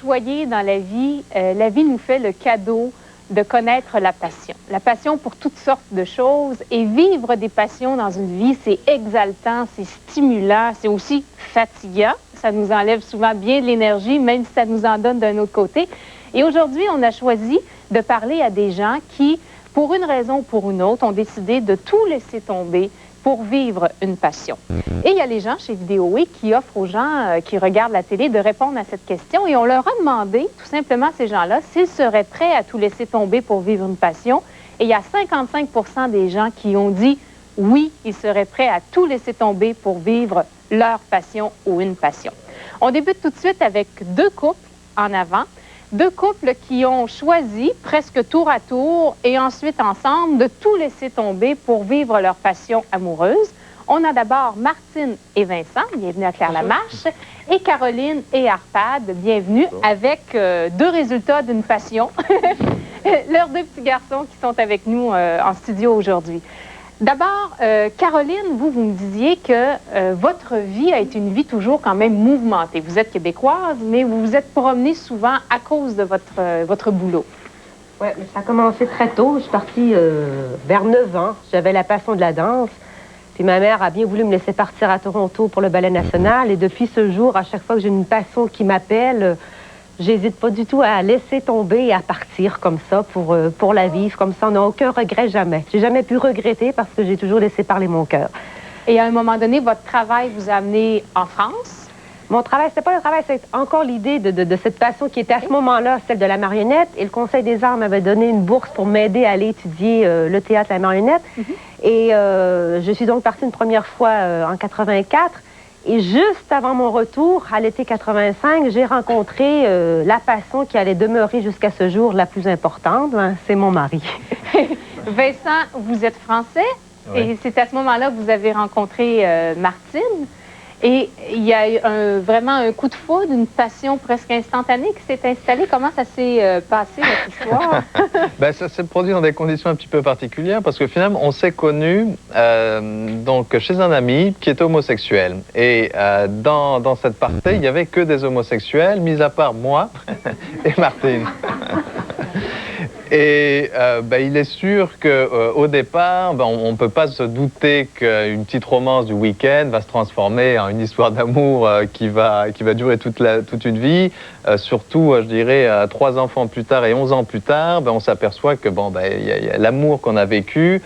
choyés dans la vie nous fait le cadeau de connaître la passion. La passion pour toutes sortes de choses. Et vivre des passions dans une vie, c'est exaltant, c'est stimulant, c'est aussi fatigant. Ça nous enlève souvent bien de l'énergie, même si ça nous en donne d'un autre côté. Et aujourd'hui, on a choisi de parler à des gens qui, pour une raison ou pour une autre, ont décidé de tout laisser tomber pour vivre une passion. Et il y a les gens chez Vidéoway qui offrent aux gens qui regardent la télé de répondre à cette question. Et on leur a demandé, tout simplement, ces gens-là, s'ils seraient prêts à tout laisser tomber pour vivre une passion. Et il y a 55% des gens qui ont dit oui, ils seraient prêts à tout laisser tomber pour vivre leur passion ou une passion. On débute tout de suite avec deux couples en avant. Deux couples qui ont choisi, presque tour à tour, et ensuite ensemble, de tout laisser tomber pour vivre leur passion amoureuse. On a d'abord Martine et Vincent, bienvenue à Claire Lamarche, et Caroline et Arpad, bienvenue, avec deux résultats d'une passion. Leurs deux petits garçons qui sont avec nous en studio aujourd'hui. D'abord, Caroline, vous me disiez que votre vie a été une vie toujours quand même mouvementée. Vous êtes québécoise, mais vous vous êtes promenée souvent à cause de votre boulot. Oui, mais ça a commencé très tôt. Je suis partie vers 9 ans. J'avais la passion de la danse. Puis ma mère a bien voulu me laisser partir à Toronto pour le Ballet national. Et depuis ce jour, à chaque fois que j'ai une passion qui m'appelle, j'hésite pas du tout à laisser tomber et à partir comme ça pour la vivre. Comme ça, on n'a aucun regret jamais. J'ai jamais pu regretter parce que j'ai toujours laissé parler mon cœur. Et à un moment donné, votre travail vous a amené en France? Mon travail, c'était pas le travail, c'est encore l'idée de cette passion qui était à ce moment-là, celle de la marionnette. Et le Conseil des arts m'avait donné une bourse pour m'aider à aller étudier le théâtre, la marionnette. Et je suis donc partie une première fois en 84. Et juste avant mon retour, à l'été 85, j'ai rencontré la passion qui allait demeurer jusqu'à ce jour la plus importante. Hein, c'est mon mari. Vincent, vous êtes français. Oui. Et c'est à ce moment-là que vous avez rencontré Martine. Et il y a vraiment un coup de foudre, une passion presque instantanée qui s'est installée. Comment ça s'est passé, votre histoire? Ben, ça s'est produit dans des conditions un petit peu particulières parce que finalement, on s'est connus donc chez un ami qui était homosexuel. Et dans cette partie, il n'y avait que des homosexuels, mis à part moi et Martine. Et il est sûr qu'au départ, on ne peut pas se douter qu'une petite romance du week-end va se transformer en une histoire d'amour qui va durer toute une vie. Surtout, je dirais, 3 enfants plus tard et 11 ans plus tard, on s'aperçoit que l'amour qu'on a vécu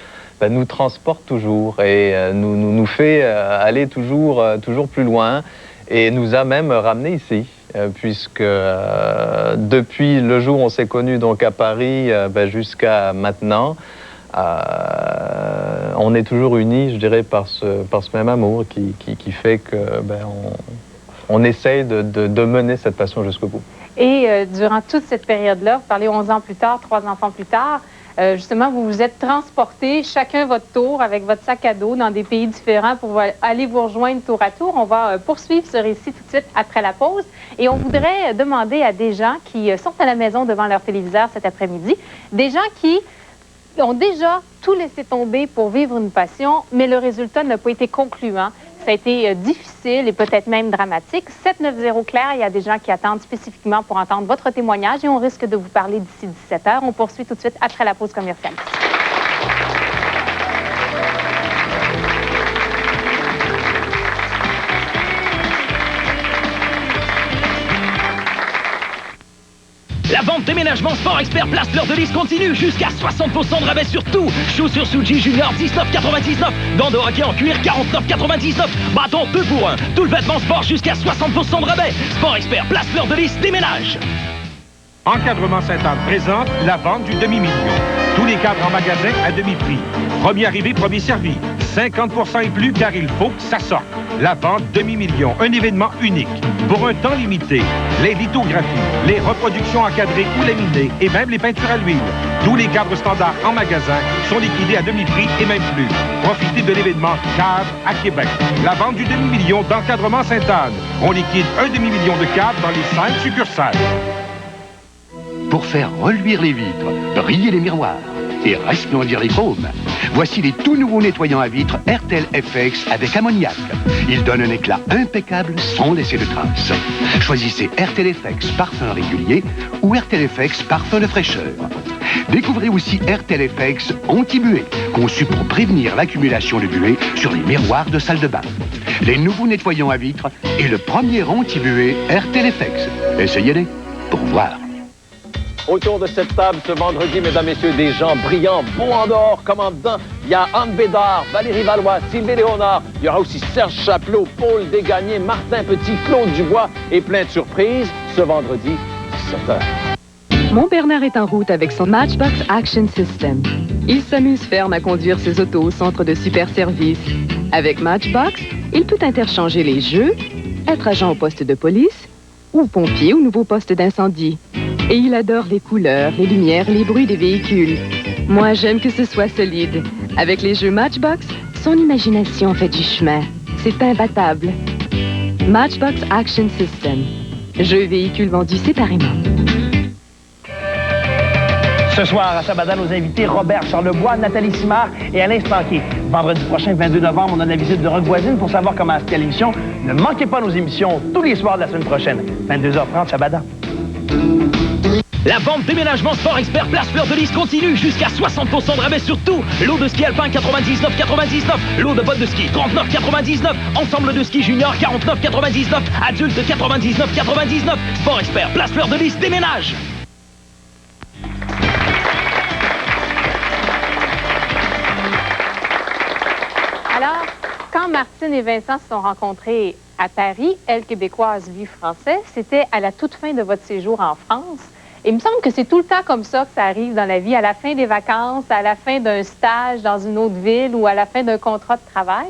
nous transporte toujours et nous fait aller toujours plus loin et nous a même ramenés ici. Puisque depuis le jour où on s'est connus donc à Paris jusqu'à maintenant, on est toujours unis, je dirais, par ce même amour qui fait que on essaye de mener cette passion jusqu'au bout. Et durant toute cette période-là, vous parlez 11 ans plus tard, 3 enfants plus tard, justement, vous vous êtes transportés chacun votre tour avec votre sac à dos dans des pays différents pour aller vous rejoindre tour à tour. On va poursuivre ce récit tout de suite après la pause. Et on voudrait demander à des gens qui sont à la maison devant leur téléviseur cet après-midi, des gens qui ont déjà tout laissé tomber pour vivre une passion, mais le résultat n'a pas été concluant. Ça a été difficile et peut-être même dramatique. 790-Claire, il y a des gens qui attendent spécifiquement pour entendre votre témoignage et on risque de vous parler d'ici 17h. On poursuit tout de suite après la pause commerciale. La vente déménagement Sport Expert Place Fleur de Lys continue jusqu'à 60% de rabais sur tout. Chaussures Suji Junior 19,99. Gants de hockey en cuir 49,99. Bâton 2 pour 1. Tout le vêtement sport jusqu'à 60% de rabais. Sport Expert Place Fleur de Lys déménage. Encadrement Sainte-Anne présente la vente du demi-million. Tous les cadres en magasin à demi-prix. Premier arrivé, premier servi. 50% et plus car il faut que ça sorte. La vente demi-million, un événement unique. Pour un temps limité, les lithographies, les reproductions encadrées ou laminées et même les peintures à l'huile. Tous les cadres standards en magasin sont liquidés à demi-prix et même plus. Profitez de l'événement Cadre à Québec. La vente du demi-million d'Encadrement Sainte-Anne. On liquide un demi-million de cadres dans les 5 succursales. Pour faire reluire les vitres, briller les miroirs et resplendir les chromes, Voici les tout nouveaux nettoyants à vitres RTL FX avec ammoniac. Ils donnent un éclat impeccable sans laisser de traces. Choisissez RTL FX parfum régulier ou RTL FX parfum de fraîcheur. Découvrez aussi RTL FX anti-buée, conçu pour prévenir l'accumulation de buée sur les miroirs de salle de bain. Les nouveaux nettoyants à vitres et le premier anti-buée RTL FX. Essayez-les pour voir. Autour de cette table ce vendredi, mesdames, messieurs, des gens brillants, bons en dehors comme en dedans. Il y a Anne Bédard, Valérie Valois, Sylvie Léonard. Il y aura aussi Serge Chapelot, Paul Desgagnés, Martin Petit, Claude Dubois et plein de surprises ce vendredi, 17h. Mon Bernard est en route avec son Matchbox Action System. Il s'amuse ferme à conduire ses autos au centre de super service. Avec Matchbox, il peut interchanger les jeux, être agent au poste de police ou pompier au nouveau poste d'incendie. Et il adore les couleurs, les lumières, les bruits des véhicules. Moi, j'aime que ce soit solide. Avec les jeux Matchbox, son imagination fait du chemin. C'est imbattable. Matchbox Action System. Jeux et véhicules vendus séparément. Ce soir, à Sabada, nos invités Robert Charlebois, Nathalie Simard et Alain Stanquier. Vendredi prochain, 22 novembre, on a la visite de Rock Voisine pour savoir comment c'était l'émission. Ne manquez pas nos émissions tous les soirs de la semaine prochaine. 22h30, Sabada. La vente déménagement Sport Expert Place Fleur de Lys continue jusqu'à 60% de rabais sur tout. Lot de ski alpin 99,99. Lot de bottes de ski 39,99. Ensemble de ski junior 49,99. Adulte 99,99. Sport Expert Place Fleur de Lys déménage. Alors, quand Martine et Vincent se sont rencontrés à Paris, elle québécoise, lui français, c'était à la toute fin de votre séjour en France. Et il me semble que c'est tout le temps comme ça que ça arrive dans la vie, à la fin des vacances, à la fin d'un stage dans une autre ville ou à la fin d'un contrat de travail.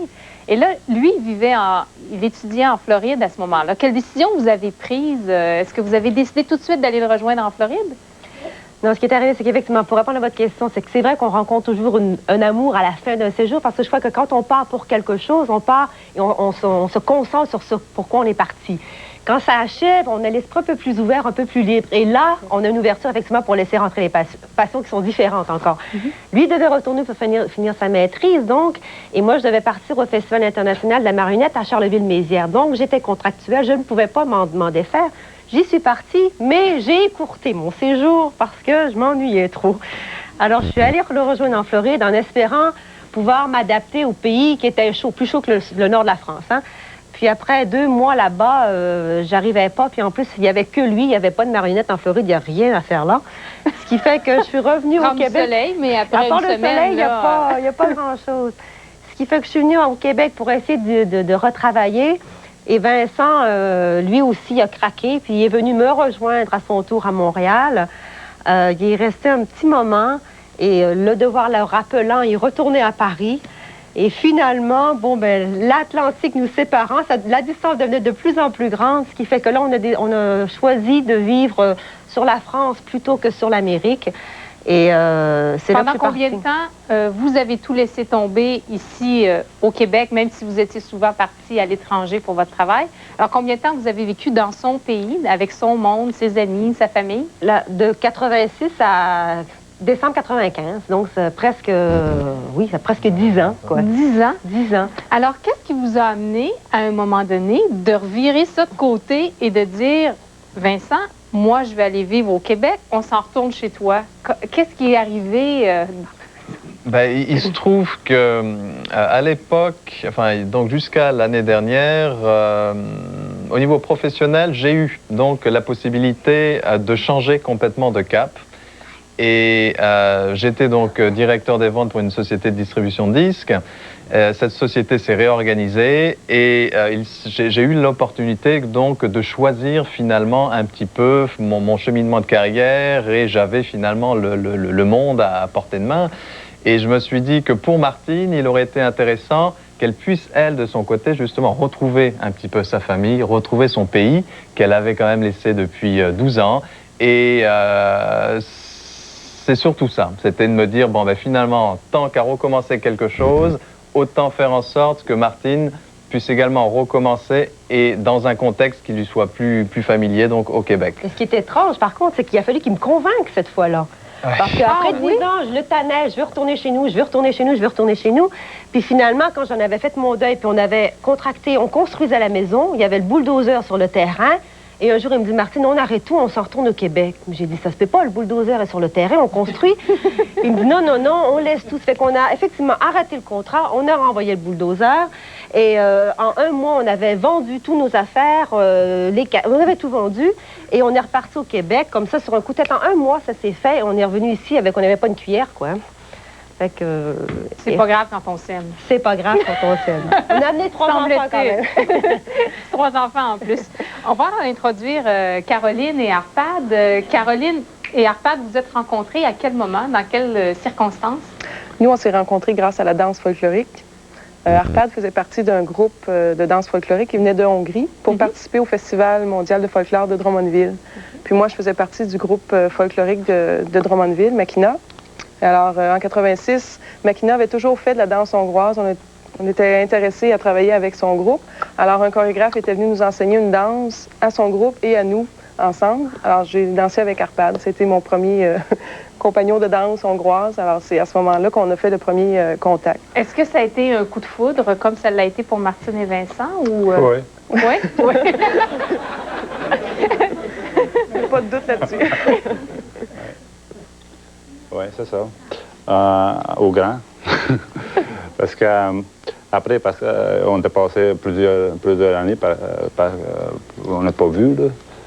Et là, lui, il étudiait en Floride à ce moment-là. Quelle décision vous avez prise? Est-ce que vous avez décidé tout de suite d'aller le rejoindre en Floride? Non, ce qui est arrivé, c'est qu'effectivement, pour répondre à votre question, c'est que c'est vrai qu'on rencontre toujours un amour à la fin d'un séjour, parce que je crois que quand on part pour quelque chose, on part et on se concentre sur ce pourquoi on est parti. Quand ça achève, on a l'esprit un peu plus ouvert, un peu plus libre. Et là, on a une ouverture, effectivement, pour laisser rentrer les passions qui sont différentes encore. Lui devait retourner pour finir sa maîtrise, donc, et moi, je devais partir au Festival international de la marionnette à Charleville-Mézières. Donc, j'étais contractuelle, je ne pouvais pas m'en défaire. J'y suis partie, mais j'ai écourté mon séjour parce que je m'ennuyais trop. Alors, je suis allée le rejoindre en Floride en espérant pouvoir m'adapter au pays qui était chaud, plus chaud que le nord de la France, hein. Puis après 2 mois là-bas, j'arrivais pas. Puis en plus, il n'y avait que lui. Il n'y avait pas de marionnette en Floride. Il n'y a rien à faire là. Ce qui fait que je suis revenue au Québec. Le soleil, mais après à part une le semaine, soleil, il n'y a pas grand-chose. Ce qui fait que je suis venue au Québec pour essayer de retravailler. Et Vincent, lui aussi, a craqué. Puis il est venu me rejoindre à son tour à Montréal. Il est resté un petit moment. Et le devoir le rappelant, il est retourné à Paris. Et finalement, bon, ben, l'Atlantique nous séparant, la distance devenait de plus en plus grande, ce qui fait que là, on a choisi de vivre sur la France plutôt que sur l'Amérique. Et c'est là que pendant combien de temps vous avez tout laissé tomber ici au Québec, même si vous étiez souvent parti à l'étranger pour votre travail? Alors, combien de temps vous avez vécu dans son pays, avec son monde, ses amis, sa famille? Là, de 86 à décembre 95, donc c'est presque, oui, c'est presque 10 ans, quoi. 10 ans? 10 ans. Alors, qu'est-ce qui vous a amené, à un moment donné, de revirer ça de côté et de dire, Vincent, moi, je vais aller vivre au Québec, on s'en retourne chez toi. Qu'est-ce qui est arrivé? Ben, il se trouve que à l'époque, enfin, donc jusqu'à l'année dernière, au niveau professionnel, j'ai eu donc la possibilité de changer complètement de cap. Et j'étais donc directeur des ventes pour une société de distribution de disques. Cette société s'est réorganisée et j'ai eu l'opportunité donc de choisir finalement un petit peu mon cheminement de carrière et j'avais finalement le monde à portée de main. Et je me suis dit que pour Martine, il aurait été intéressant qu'elle puisse, elle, de son côté, justement, retrouver un petit peu sa famille, retrouver son pays qu'elle avait quand même laissé depuis 12 ans. Et c'est surtout ça. C'était de me dire, bon, ben, finalement, tant qu'à recommencer quelque chose, autant faire en sorte que Martine puisse également recommencer et dans un contexte qui lui soit plus familier, donc au Québec. Et ce qui est étrange, par contre, c'est qu'il a fallu qu'il me convainque cette fois-là. Parce qu'après 10 ans, je le tannais, je veux retourner chez nous, je veux retourner chez nous, je veux retourner chez nous. Puis finalement, quand j'en avais fait mon deuil, puis on avait contracté, on construisait la maison, il y avait le bulldozer sur le terrain. Et un jour, il me dit, Martine, on arrête tout, on s'en retourne au Québec. J'ai dit, ça se fait pas, le bulldozer est sur le terrain, on construit. Il me dit, non, non, non, on laisse tout. Ça fait qu'on a effectivement arrêté le contrat, on a renvoyé le bulldozer. Et en un mois, on avait vendu tous nos affaires, on avait tout vendu. Et on est reparti au Québec, comme ça, sur un coup de tête. En un mois, ça s'est fait. Et on est revenu ici avec, on n'avait pas une cuillère, quoi. Fait que... C'est pas grave quand on s'aime. C'est pas grave quand on s'aime. On a amené 3 enfants quand même. 3 enfants en plus. On va introduire Caroline et Arpad. Caroline et Arpad, vous êtes rencontrés à quel moment, dans quelles circonstances? Nous, on s'est rencontrés grâce à la danse folklorique. Arpad faisait partie d'un groupe de danse folklorique qui venait de Hongrie pour participer au Festival mondial de folklore de Drummondville. Puis moi, je faisais partie du groupe folklorique de Drummondville, Makina. Alors, en 86, Makina avait toujours fait de la danse hongroise. On était intéressés à travailler avec son groupe. Alors, un chorégraphe était venu nous enseigner une danse à son groupe et à nous, ensemble. Alors, j'ai dansé avec Arpad. C'était mon premier compagnon de danse hongroise. Alors, c'est à ce moment-là qu'on a fait le premier contact. Est-ce que ça a été un coup de foudre, comme ça l'a été pour Martine et Vincent? Ou, Oui. Oui? Oui. Pas de doute là-dessus. Oui, c'est ça. Au grand. Parce que après, parce qu'on était passé plusieurs années, on n'a pas vu, là.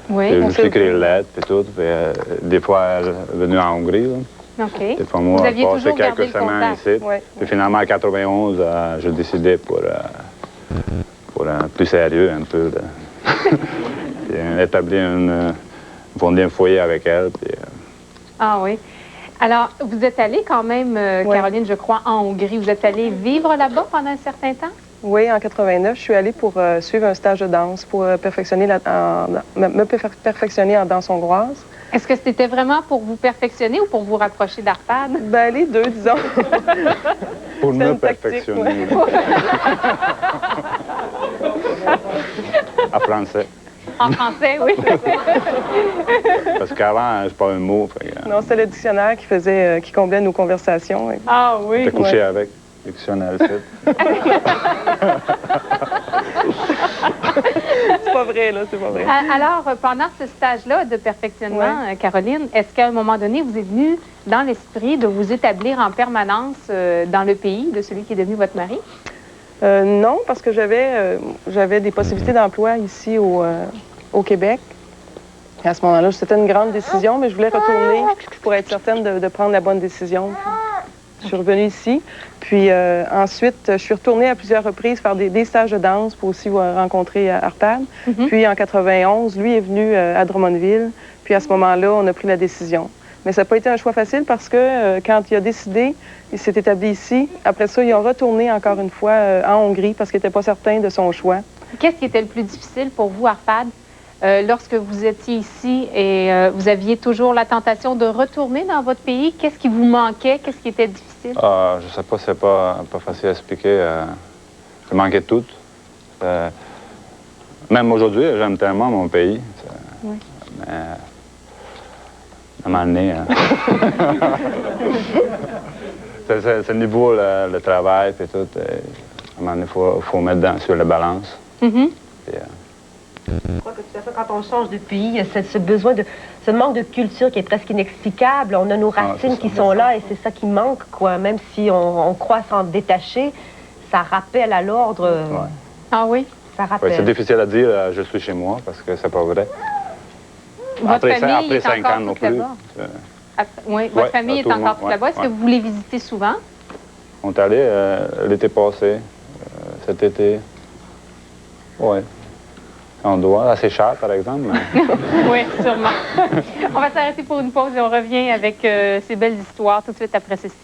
Oui. J'ai juste écrit les lettres et tout. Puis, des fois, elle est venue en Hongrie, là. OK. Des fois, moi, Vous aviez passé toujours gardé quelques le semaines contact. ici. Oui. Puis finalement, en 91, j'ai décidé pour plus sérieux un peu, établir fonder un foyer avec elle. Puis, Ah oui. Alors, vous êtes allée quand même, Caroline, je crois, en Hongrie. Vous êtes allée vivre là-bas pendant un certain temps? Oui, en 89, je suis allée pour suivre un stage de danse, pour perfectionner me perfectionner en danse hongroise. Est-ce que c'était vraiment pour vous perfectionner ou pour vous rapprocher d'Arpad? Ben, les deux, disons. pour C'était me une tactique, perfectionner. En français. En français, oui. Parce qu'avant, je pas un mot. Non, c'était le dictionnaire qui comblait nos conversations. Ah oui. T'as couché avec le dictionnaire ici. C'est pas vrai, là, c'est pas vrai. Alors, pendant ce stage-là de perfectionnement, Caroline, est-ce qu'à un moment donné, vous êtes venu dans l'esprit de vous établir en permanence dans le pays de celui qui est devenu votre mari? Non, parce que j'avais des possibilités d'emploi ici au Québec. Et à ce moment-là, c'était une grande décision, mais je voulais retourner pour être certaine de prendre la bonne décision. Je suis revenue ici. Puis ensuite, je suis retournée à plusieurs reprises faire des stages de danse pour aussi rencontrer Arpad. Puis en 91, lui est venu à Drummondville. Puis à ce moment-là, on a pris la décision. Mais ça n'a pas été un choix facile parce que quand il a décidé, il s'est établi ici. Après ça, il a retourné encore une fois en Hongrie parce qu'il n'était pas certain de son choix. Qu'est-ce qui était le plus difficile pour vous, Arpad, lorsque vous étiez ici et vous aviez toujours la tentation de retourner dans votre pays? Qu'est-ce qui vous manquait? Qu'est-ce qui était difficile? Je sais pas, c'est pas facile à expliquer. Je manquais de tout. Même aujourd'hui, j'aime tellement mon pays. Oui. Mais à un moment donné, c'est le niveau, le travail, puis tout. À un moment donné, il faut mettre sur la balance. Puis, je crois que de toute façon, quand on change de pays, il y a ce besoin ce manque de culture qui est presque inexplicable. On a nos racines qui sont là et c'est ça qui manque, quoi. Même si on croit s'en détacher, ça rappelle à l'ordre. Ouais. Ah oui? Ça rappelle. Ouais, c'est difficile à dire, je suis chez moi, parce que c'est pas vrai. Votre famille est 5 ans encore non toute plus. là-bas? Oui, votre famille est encore toute là-bas. Est-ce que vous les visitez souvent? On est allé l'été passé, cet été. Oui. On doit, assez cher, par exemple. Mais... Oui, sûrement. On va s'arrêter pour une pause et on revient avec ces belles histoires tout de suite après ceci.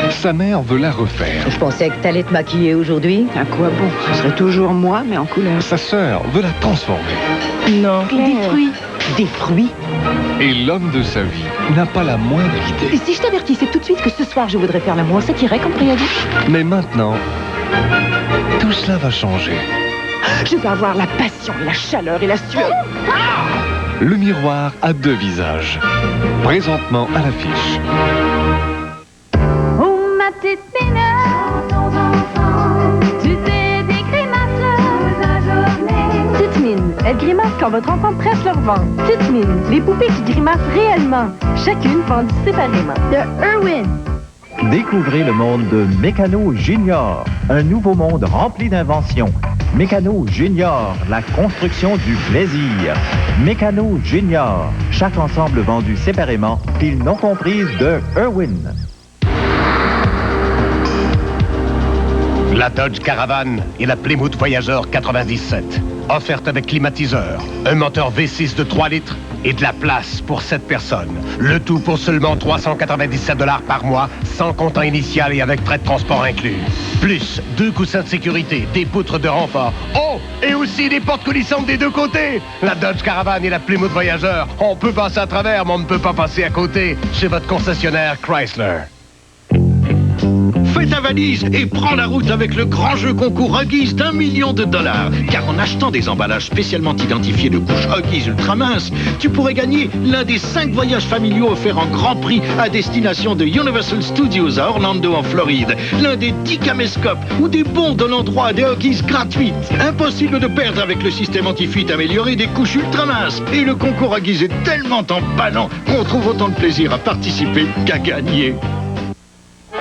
Sa mère veut la refaire. Je pensais que t'allais te maquiller aujourd'hui. À quoi bon? Ce serait toujours moi, mais en couleur. Sa sœur veut la transformer. Non. Détruit. Des fruits. Et l'homme de sa vie n'a pas la moindre idée. Et si je t'avertissais tout de suite que ce soir je voudrais faire l'amour, ça t'irait comme préavis? Mais maintenant, tout cela va changer. Je vais avoir la passion, la chaleur et la sueur. Le miroir a deux visages. Présentement à l'affiche. Oh ma petite mineure, ton enfant, tu fais des grimaces toute la journée. Petite mine, elle grimace quand votre enfant presse leur ventre. Petite mine, les poupées qui grimacent réellement, chacune vendues séparément. De Irwin. Découvrez le monde de Mécano Junior, un nouveau monde rempli d'inventions. Mécano Junior, la construction du plaisir. Mécano Junior, chaque ensemble vendu séparément, pile non comprise de Irwin. La Dodge Caravan et la Plymouth Voyageur 97. Offerte avec climatiseur, un moteur V6 de 3 litres et de la place pour 7 personnes. Le tout pour seulement 397 $ par mois, sans comptant initial et avec frais de transport inclus. Plus 2 coussins de sécurité, des poutres de renfort. Oh, et aussi des portes coulissantes des deux côtés. La Dodge Caravan et la Plymouth Voyageur. On peut passer à travers, mais on ne peut pas passer à côté. Chez votre concessionnaire Chrysler. Fais ta valise et prends la route avec le grand jeu concours Huggies d'1 million $. Car en achetant des emballages spécialement identifiés de couches Huggies ultra minces, tu pourrais gagner l'un des 5 voyages familiaux offerts en grand prix à destination de Universal Studios à Orlando en Floride, l'un des 10 caméscopes ou des bons donnant droit à des Huggies gratuites. Impossible de perdre avec le système anti-fuite amélioré des couches ultra minces. Et le concours Huggies est tellement emballant qu'on trouve autant de plaisir à participer qu'à gagner.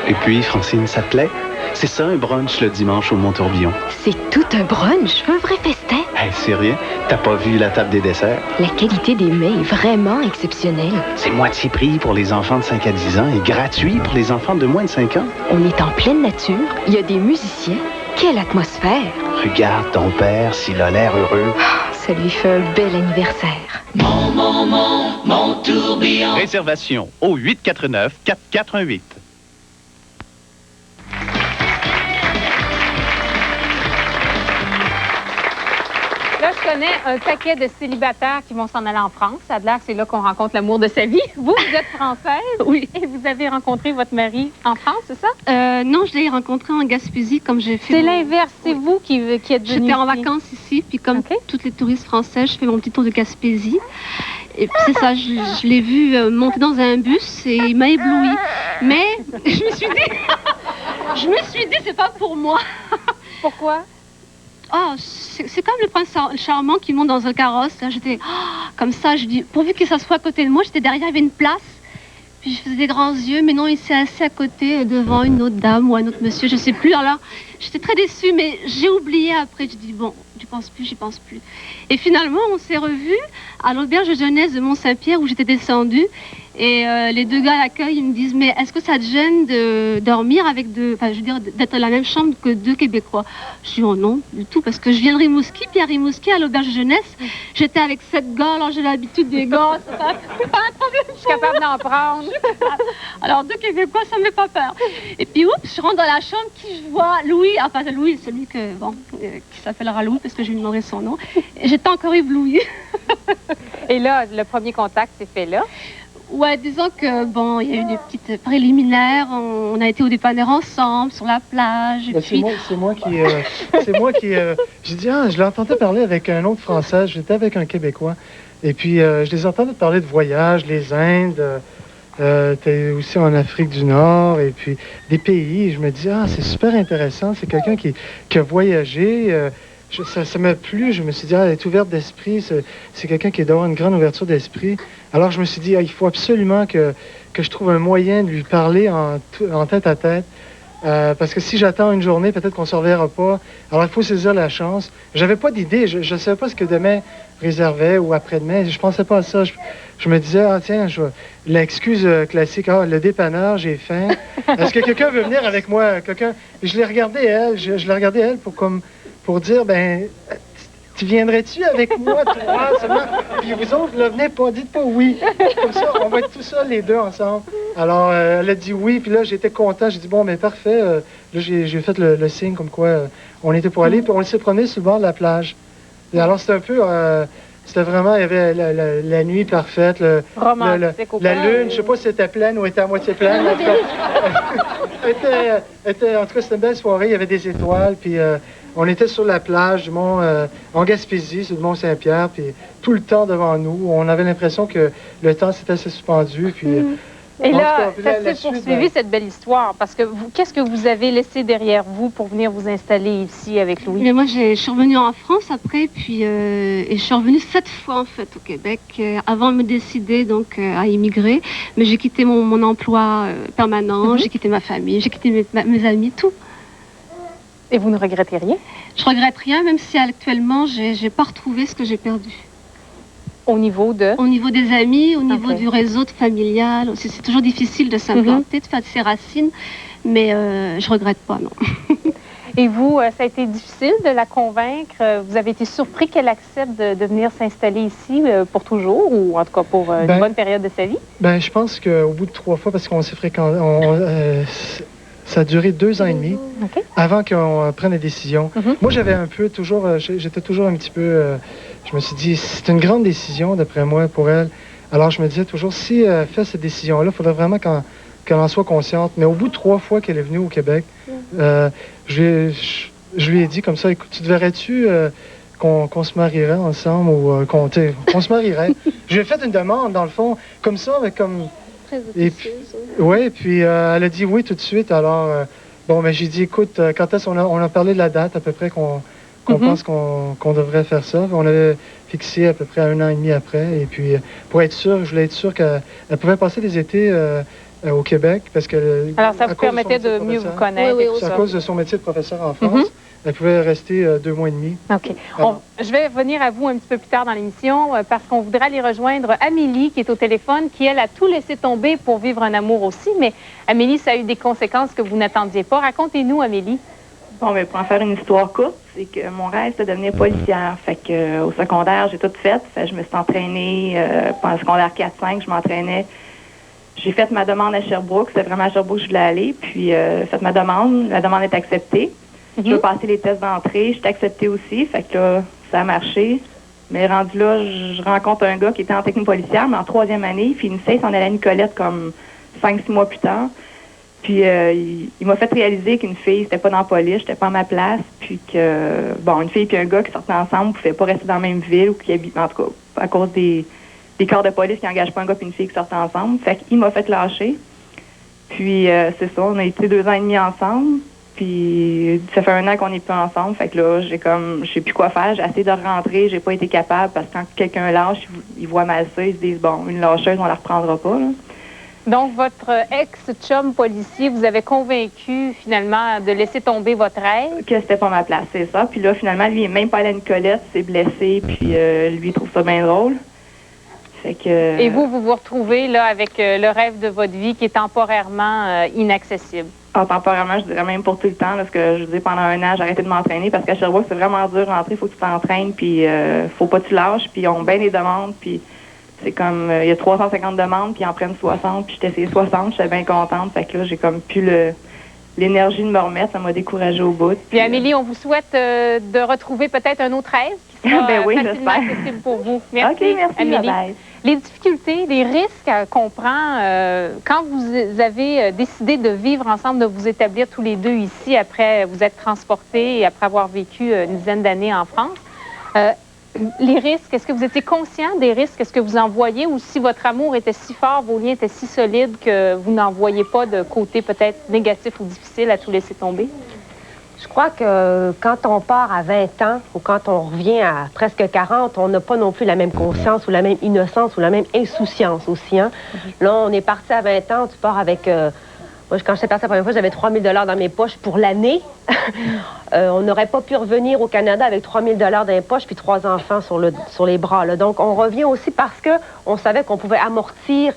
Et puis, Francine, ça te plaît? C'est ça, un brunch le dimanche au Mont-Tourbillon. C'est tout un brunch, un vrai festin. Hey, sérieux? T'as pas vu la table des desserts? La qualité des mets est vraiment exceptionnelle. C'est moitié prix pour les enfants de 5 à 10 ans et gratuit pour les enfants de moins de 5 ans. On est en pleine nature, il y a des musiciens. Quelle atmosphère! Regarde ton père, s'il a l'air heureux. Ah, ça lui fait un bel anniversaire. Mon tourbillon. Réservation au 849-4418. Là, je connais un paquet de célibataires qui vont s'en aller en France. Ça a l'air que c'est là qu'on rencontre l'amour de sa vie. Vous êtes française. Oui. Et vous avez rencontré votre mari en France, c'est ça? Non, je l'ai rencontré en Gaspésie, comme j'ai fait... C'est l'inverse. C'est vous qui êtes venu J'étais en vacances ici, puis comme toutes les touristes françaises, je fais mon petit tour de Gaspésie. Et puis c'est ça, je l'ai vu monter dans un bus et il m'a ébloui. Mais je me suis dit, c'est pas pour moi. Pourquoi? Oh, c'est comme le prince charmant qui monte dans un carrosse. Là, j'étais comme ça, je dis, pourvu que ça soit à côté de moi, j'étais derrière, il y avait une place. Puis je faisais des grands yeux, mais non, il s'est assis à côté devant une autre dame ou un autre monsieur, je sais plus. Alors là, j'étais très déçue, mais j'ai oublié après. Je dis, bon, j'y pense plus. Et finalement, on s'est revus à l'auberge de jeunesse de Mont-Saint-Pierre où j'étais descendue. Et les deux gars à l'accueil, ils me disent, mais est-ce que ça te gêne de dormir avec d'être dans la même chambre que 2 Québécois? Je dis, oh non, du tout, parce que je viens de Rimouski, puis à Rimouski, à l'auberge de jeunesse, j'étais avec 7 gars, alors j'ai l'habitude des gars, c'est pas un problème. Je suis capable d'en prendre. Alors 2 Québécois, ça me fait pas peur. Et puis, oups, je rentre dans la chambre, qui je vois? Louis, enfin Louis, celui qui s'appellera Louis, parce que je lui demanderai son nom. Et j'étais encore éblouie. Et là, le premier contact s'est fait là? Ouais, disons que, bon, il y a eu des petites préliminaires. On a été au dépanneur ensemble, sur la plage. Et puis... C'est moi qui... J'ai dit, je l'entendais parler avec un autre Français. J'étais avec un Québécois. Et puis, je les entendais parler de voyages, les Indes. T'es aussi en Afrique du Nord. Et puis, des pays. Je me dis, c'est super intéressant. C'est quelqu'un qui a voyagé. Ça m'a plu, je me suis dit, elle est ouverte d'esprit, c'est quelqu'un qui doit avoir une grande ouverture d'esprit. Alors je me suis dit, il faut absolument que je trouve un moyen de lui parler en tête à tête, parce que si j'attends une journée, peut-être qu'on ne se reverra pas. Alors il faut saisir la chance. J'avais pas d'idée, je ne savais pas ce que demain réservait ou après-demain, je pensais pas à ça. Je me disais, tiens, l'excuse classique, le dépanneur, j'ai faim. Est-ce que quelqu'un veut venir avec moi? Et je l'ai regardé elle, pour dire, tu viendrais-tu avec moi, toi, seulement? Puis vous autres, là, venez pas, dites pas oui. Comme ça, on va être tout seuls les deux ensemble. Alors, elle a dit oui, puis là, j'étais content. J'ai dit, bon, parfait. Là, j'ai fait le signe comme quoi on était pour aller, puis on s'est promené sur le bord de la plage. Et alors, c'était un peu C'était vraiment, il y avait la nuit parfaite, la lune, je sais pas si elle était pleine ou elle était à moitié pleine. En tout cas, en tout cas, c'était une belle soirée, il y avait des étoiles, puis on était sur la plage du mont, en Gaspésie, sur le mont Saint-Pierre, puis tout le temps devant nous. On avait l'impression que le temps s'était suspendu, puis... Et là, ça s'est poursuivi, cette belle histoire, parce que qu'est-ce que vous avez laissé derrière vous pour venir vous installer ici avec Louis? Mais moi, je suis revenue en France après, puis et je suis revenue 7 fois, en fait, au Québec, avant de me décider, donc, à immigrer. Mais j'ai quitté mon emploi permanent, j'ai quitté ma famille, j'ai quitté mes amis, tout. Et vous ne regrettez rien? Je regrette rien, même si actuellement, j'ai pas retrouvé ce que j'ai perdu. Au niveau de? Au niveau des amis, au niveau du réseau familial. C'est toujours difficile de s'implanter, de faire ses racines, mais je regrette pas, non. Et vous, ça a été difficile de la convaincre? Vous avez été surpris qu'elle accepte de venir s'installer ici pour toujours, ou en tout cas pour une bonne période de sa vie? Ben, je pense qu'au bout de 3 fois, parce qu'on s'est fréquenté, ça a duré 2 ans et demi avant qu'on prenne des décisions. Moi, j'avais un peu toujours, j'étais toujours un petit peu, je me suis dit, c'est une grande décision, d'après moi, pour elle. Alors, je me disais toujours, si elle fait cette décision-là, il faudrait vraiment qu'elle en soit consciente. Mais au bout de 3 fois qu'elle est venue au Québec, je lui ai dit comme ça, écoute, tu te verrais-tu qu'on se marierait ensemble ou qu'on se marierait? Je lui ai fait une demande, dans le fond, comme ça, mais comme... Et puis, oui, puis elle a dit oui tout de suite. Alors, bon, mais j'ai dit, écoute, quand est-ce qu'on a parlé de la date à peu près qu'on pense qu'on devrait faire ça. On avait fixé à peu près 1 an et demi après. Et puis, pour être sûr, je voulais être sûr qu'elle pouvait passer les étés au Québec parce que... Alors, ça vous permettait de mieux vous connaître. Oui, à cause de son métier de professeur en France. Elle pouvait rester 2 mois et demi. OK. Je vais venir à vous un petit peu plus tard dans l'émission parce qu'on voudrait aller rejoindre Amélie qui est au téléphone, qui, elle, a tout laissé tomber pour vivre un amour aussi. Mais Amélie, ça a eu des conséquences que vous n'attendiez pas. Racontez-nous, Amélie. Bon, mais pour en faire une histoire courte, c'est que mon rêve, c'était de devenir policière. Fait que au secondaire, j'ai tout fait. Fait que je me suis entraînée pendant le secondaire 4-5, je m'entraînais. J'ai fait ma demande à Sherbrooke. C'était vraiment à Sherbrooke que je voulais aller. Puis, j'ai fait ma demande. La demande est acceptée. Je veux passer les tests d'entrée. Je suis acceptée aussi. Fait que là, ça a marché. Mais rendu là, je rencontre un gars qui était en technique policière, mais en 3e année. Il finissait, il s'en allait à Nicolette comme 5-6 mois plus tard. Puis il m'a fait réaliser qu'une fille, c'était pas dans la police, j'étais pas à ma place. Puis que, bon, une fille et un gars qui sortaient ensemble ne pouvaient pas rester dans la même ville ou qui habitent, en tout cas, à cause des corps de police qui n'engagent pas un gars et une fille qui sortent ensemble. Fait qu'il m'a fait lâcher. Puis c'est ça, on a été 2 ans et demi ensemble. Puis ça fait 1 an qu'on n'est plus ensemble. Fait que là, je sais plus quoi faire. J'ai essayé de rentrer, j'ai pas été capable parce que quand quelqu'un lâche, ils voient mal ça, ils se disent, bon, une lâcheuse, on la reprendra pas, là. Donc, votre ex-chum policier vous avait convaincu, finalement, de laisser tomber votre rêve? Que c'était pas ma place, c'est ça. Puis là, finalement, lui, il n'est même pas allé à Nicolette, s'est blessé, puis lui, il trouve ça bien drôle. Fait que... Et vous vous retrouvez, là, avec le rêve de votre vie qui est temporairement inaccessible? Ah, temporairement, je dirais même pour tout le temps, parce que, je dis, pendant 1 an, j'ai arrêté de m'entraîner, parce qu'à Sherbrooke, c'est vraiment dur de rentrer, il faut que tu t'entraînes, puis faut pas que tu lâches, puis ils ont bien des demandes, puis... C'est comme, il y a 350 demandes, puis ils en prennent 60, puis j'étais essayé 60, j'étais bien contente. Fait que là, j'ai comme plus l'énergie de me remettre, ça m'a découragée au bout. Puis Amélie, on vous souhaite de retrouver peut-être un autre rêve qui sera facilement accessible pour vous. Merci, OK, merci, Amélie. Bye. Les difficultés, les risques qu'on prend quand vous avez décidé de vivre ensemble, de vous établir tous les deux ici, après vous être transportés et après avoir vécu une dizaine d'années en France. Les risques, est-ce que vous étiez conscient des risques? Est-ce que vous en voyez ou si votre amour était si fort, vos liens étaient si solides que vous n'en voyez pas de côté peut-être négatif ou difficile à tout laisser tomber? Je crois que quand on part à 20 ans ou quand on revient à presque 40, on n'a pas non plus la même conscience ou la même innocence ou la même insouciance aussi. Hein? Là, on est parti à 20 ans, tu pars avec... Moi, quand j'étais partie la première fois, j'avais 3 000 $ dans mes poches pour l'année. On n'aurait pas pu revenir au Canada avec 3 000 $ dans les poches puis 3 enfants sur les bras. Là. Donc, on revient aussi parce qu'on savait qu'on pouvait amortir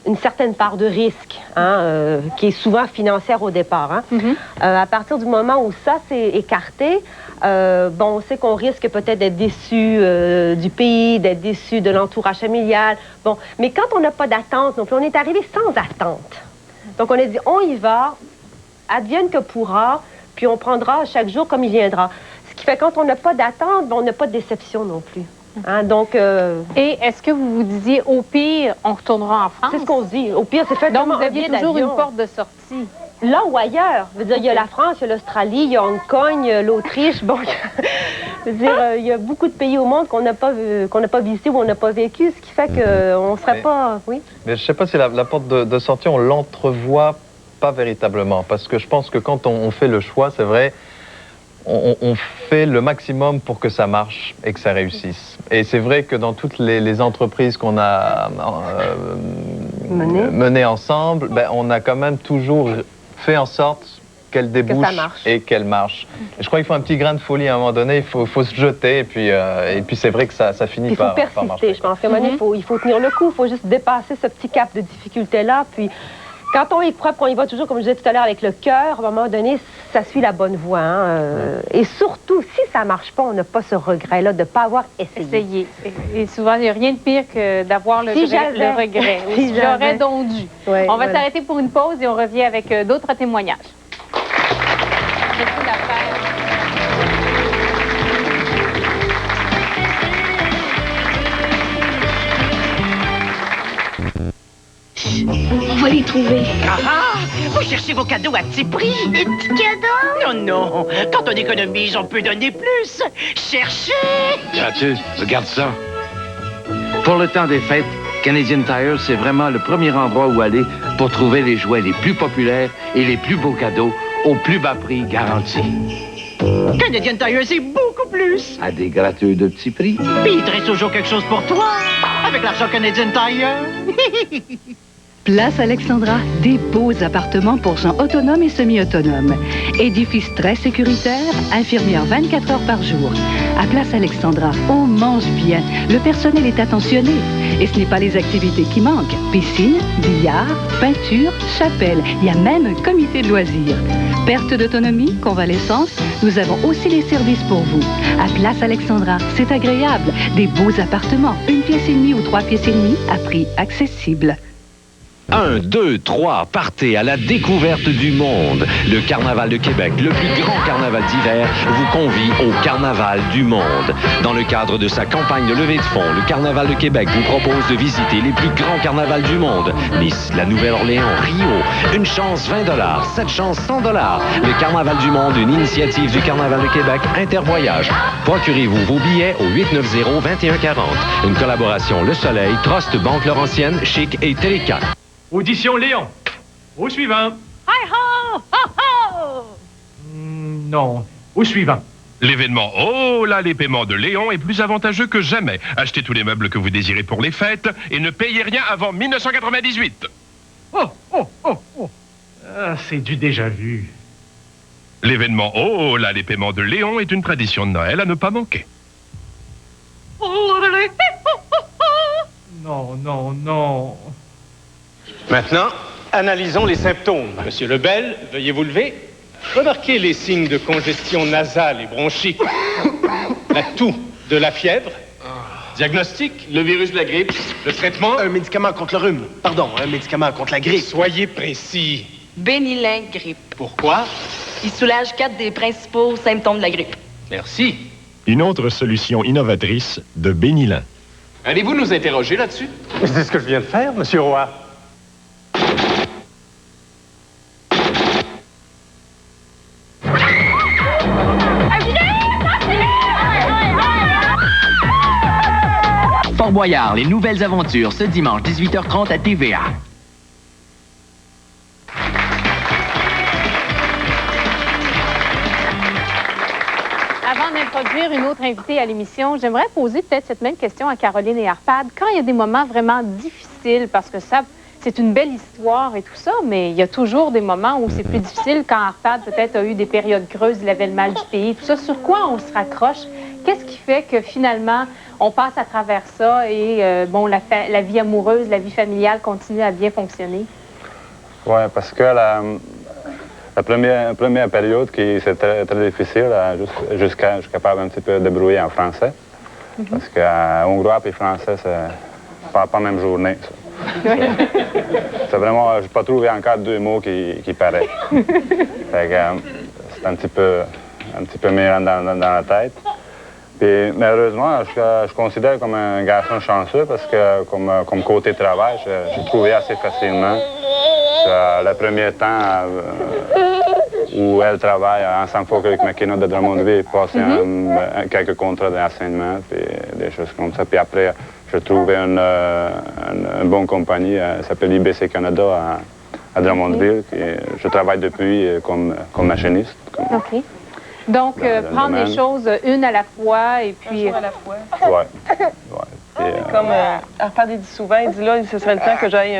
une certaine part de risque, hein, qui est souvent financière au départ. Hein. À partir du moment où ça s'est écarté, bon, on sait qu'on risque peut-être d'être déçu du pays, d'être déçu de l'entourage familial. Bon, mais quand on n'a pas d'attente non plus, on est arrivé sans attente. Donc, on a dit, on y va, advienne que pourra, puis on prendra chaque jour comme il viendra. Ce qui fait quand on n'a pas d'attente, on n'a pas de déception non plus. Hein, donc, Et est-ce que vous vous disiez, au pire, on retournera en France? C'est ce qu'on se dit. Au pire, c'est fait Donc, vous aviez toujours une porte de sortie. Là ou ailleurs. Je veux dire, il y a la France, il y a l'Australie, il y a Hong Kong, il y a l'Autriche. Bon, je veux dire, il y a beaucoup de pays au monde qu'on n'a pas visité ou on n'a pas vécu, ce qui fait qu'on ne serait pas... Oui. Mais je ne sais pas si la porte de sortie, on l'entrevoit pas véritablement. Parce que je pense que quand on fait le choix, c'est vrai, on fait le maximum pour que ça marche et que ça réussisse. Et c'est vrai que dans toutes les entreprises qu'on a menées ensemble, ben, on a quand même toujours fait en sorte qu'elle débouche et qu'elle marche. Et je crois qu'il faut un petit grain de folie à un moment donné, il faut se jeter et puis c'est vrai que ça finit par marcher. Il faut persister, je pense qu'à un moment donné, il faut tenir le coup, il faut juste dépasser ce petit cap de difficulté-là, puis quand on y croit, on y va toujours, comme je disais tout à l'heure, avec le cœur, à un moment donné, ça suit la bonne voie. Hein, et surtout, si ça ne marche pas, on n'a pas ce regret-là de ne pas avoir essayé. Et souvent, il n'y a rien de pire que d'avoir le regret. Si j'aurais donc dû. Ouais, on va s'arrêter pour une pause et on revient avec d'autres témoignages. On va les trouver. Ah! Vous cherchez vos cadeaux à petit prix? Des petits cadeaux? Non, non. Quand on économise, on peut donner plus. Cherchez! Gratuit, regarde ça. Pour le temps des fêtes, Canadian Tire, c'est vraiment le premier endroit où aller pour trouver les jouets les plus populaires et les plus beaux cadeaux au plus bas prix garanti. Canadian Tire, c'est beaucoup plus. À des gratteux de petits prix. Puis il te reste toujours quelque chose pour toi. Avec l'argent Canadian Tire. Place Alexandra, des beaux appartements pour gens autonomes et semi-autonomes. Édifice très sécuritaire, infirmière 24 heures par jour. À Place Alexandra, on mange bien, le personnel est attentionné. Et ce n'est pas les activités qui manquent. Piscine, billard, peinture, chapelle, il y a même un comité de loisirs. Perte d'autonomie, convalescence, nous avons aussi les services pour vous. À Place Alexandra, c'est agréable, des beaux appartements, 1 pièce et demie ou 3 pièces et demie à prix accessible. 1, 2, 3, partez à la découverte du monde. Le Carnaval de Québec, le plus grand carnaval d'hiver, vous convie au Carnaval du monde. Dans le cadre de sa campagne de levée de fonds, le Carnaval de Québec vous propose de visiter les plus grands carnavals du monde. Nice, la Nouvelle-Orléans, Rio. Une chance 20 $, 7 chances 100 $. Le Carnaval du monde, une initiative du Carnaval de Québec, Intervoyage. Procurez-vous vos billets au 890-2140. Une collaboration Le Soleil, Trust Banque Laurentienne, Chic et Télécat. Audition Léon. Au suivant. Hi-ho! Ho-ho! Non. Au suivant. L'événement Oh là, les paiements de Léon est plus avantageux que jamais. Achetez tous les meubles que vous désirez pour les fêtes et ne payez rien avant 1998. Oh. Ah, c'est du déjà vu. L'événement Oh là, les paiements de Léon est une tradition de Noël à ne pas manquer. Non. Maintenant, analysons les symptômes. Monsieur Lebel, veuillez vous lever. Remarquez les signes de congestion nasale et bronchique. La toux, de la fièvre. Diagnostic. Le virus de la grippe. Le traitement. Un médicament contre le rhume. Pardon, un médicament contre la grippe. Soyez précis. Bénilin grippe. Pourquoi? Il soulage 4 des principaux symptômes de la grippe. Merci. Une autre solution innovatrice de Bénilin. Allez-vous nous interroger là-dessus? C'est ce que je viens de faire, Monsieur Roy. Fort Boyard, les nouvelles aventures, ce dimanche 18h30 à TVA. Avant d'introduire une autre invitée à l'émission, j'aimerais poser peut-être cette même question à Caroline et Arpad. Quand il y a des moments vraiment difficiles, parce que ça, c'est une belle histoire et tout ça, mais il y a toujours des moments où c'est plus difficile. Quand Arpad peut-être a eu des périodes creuses, il avait le mal du pays, tout ça. Sur quoi on se raccroche? Qu'est-ce qui fait que finalement, on passe à travers ça et bon, la vie amoureuse, la vie familiale continue à bien fonctionner? Oui, parce que la première période, c'est très, très difficile, jusqu'à je suis capable un petit peu de débrouiller en français. Parce que hongrois et français, c'est pas la même journée. C'est vraiment, je n'ai pas trouvé encore 2 mots qui paraissent. C'est un petit peu meilleur dans la tête. Puis, malheureusement, je considère comme un garçon chanceux parce que, comme côté travail, j'ai trouvé assez facilement. Le premier temps où elle travaille ensemble avec McKenna de Drummondville, passer quelques contrats d'enseignement, puis des choses comme ça. Puis après, j'ai trouvé une bonne compagnie, elle s'appelle IBC Canada à Drummondville. Et je travaille depuis comme machiniste. OK. Donc, prendre les choses une à la fois et puis... Un jour à la fois. Oui. Comme Arpad dit souvent, il dit là, ce serait le temps que j'aille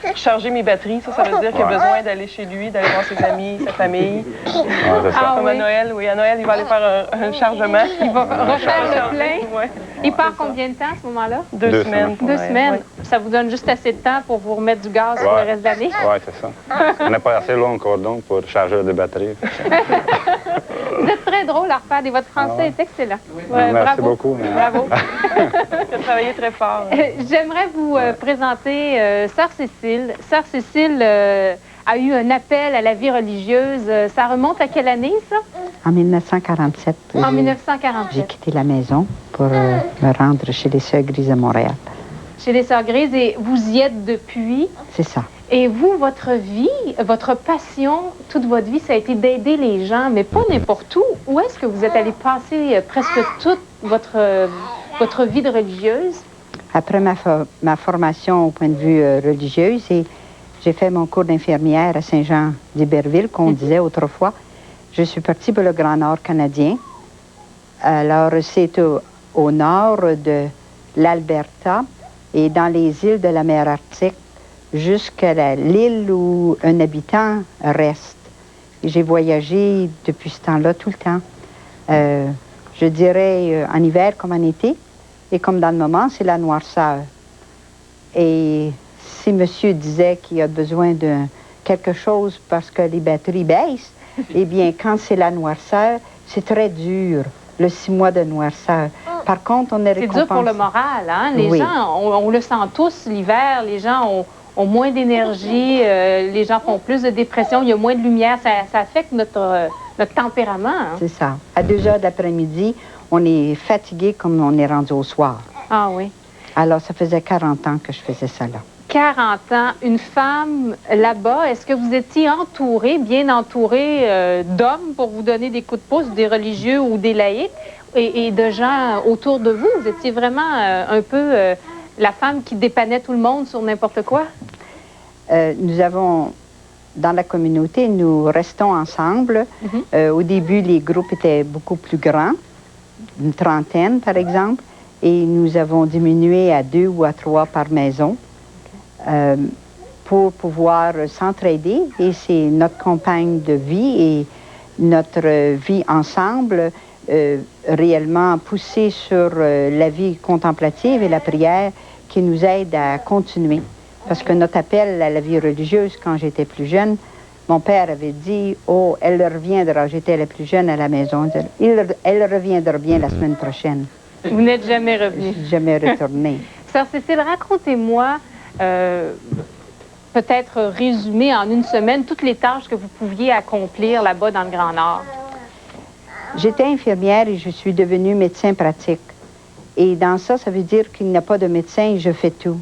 recharger mes batteries. Ça veut dire qu'il a besoin d'aller chez lui, d'aller voir ses amis, sa famille. Comme à Noël, oui. À Noël, il va aller faire un chargement. Il va refaire le plein. Ouais. Il part combien de temps à ce moment-là? 2 semaines. 2 semaines. Ouais. Ça vous donne juste assez de temps pour vous remettre du gaz pour le reste de l'année? Oui, c'est ça. On n'a pas assez long cordon pour charger des batteries. Vous êtes très drôle, Arpad, et votre français est excellent. Merci bravo. beaucoup. Bravo. Tu as travaillé très fort. J'aimerais vous présenter Sœur Cécile. Sœur Cécile a eu un appel à la vie religieuse. Ça remonte à quelle année, ça? En 1947. En 1947. J'ai quitté la maison pour me rendre chez les Sœurs Grises à Montréal. Chez les Sœurs Grises, et vous y êtes depuis? C'est ça. Et vous, votre vie, votre passion, toute votre vie, ça a été d'aider les gens, mais pas n'importe où. Où est-ce que vous êtes allé passer presque toute votre vie de religieuse? Après ma formation au point de vue religieuse, j'ai fait mon cours d'infirmière à Saint-Jean-d'Iberville, qu'on disait autrefois. Je suis partie pour le Grand Nord canadien. Alors, c'est au nord de l'Alberta et dans les îles de la mer Arctique, jusqu'à l'île où un habitant reste. J'ai voyagé depuis ce temps-là tout le temps. Je dirais en hiver comme en été. Et comme dans le moment, c'est la noirceur. Et si monsieur disait qu'il a besoin de quelque chose parce que les batteries baissent, eh bien, quand c'est la noirceur, c'est très dur, le 6 mois de noirceur. Par contre, on est récompensé. C'est dur pour le moral, hein? Les gens, on le sent tous l'hiver, les gens ont moins d'énergie, les gens font plus de dépression, il y a moins de lumière, ça affecte notre tempérament. Hein? C'est ça. À 2 heures de l'après-midi, on est fatigué comme on est rendu au soir. Ah oui. Alors, ça faisait 40 ans que je faisais ça là. 40 ans, une femme là-bas, est-ce que vous étiez entourée, bien entourée d'hommes pour vous donner des coups de pouce, des religieux ou des laïcs, et de gens autour de vous? Vous étiez vraiment un peu la femme qui dépannait tout le monde sur n'importe quoi? Nous avons, dans la communauté, nous restons ensemble. Au début, les groupes étaient beaucoup plus grands, une trentaine par exemple, et nous avons diminué à 2 ou à 3 par maison. Pour pouvoir s'entraider, et c'est notre compagne de vie et notre vie ensemble réellement poussée sur la vie contemplative et la prière qui nous aide à continuer. Parce que notre appel à la vie religieuse, quand j'étais plus jeune, mon père avait dit « Oh, elle reviendra ». J'étais la plus jeune à la maison. Elle reviendra bien la semaine prochaine. Vous n'êtes jamais revenue? Jamais retournée. Sœur Cécile, racontez-moi, peut-être résumé en une semaine, toutes les tâches que vous pouviez accomplir là-bas dans le Grand Nord. J'étais infirmière et je suis devenue médecin pratique. Et dans ça, ça veut dire qu'il n'y a pas de médecin et je fais tout.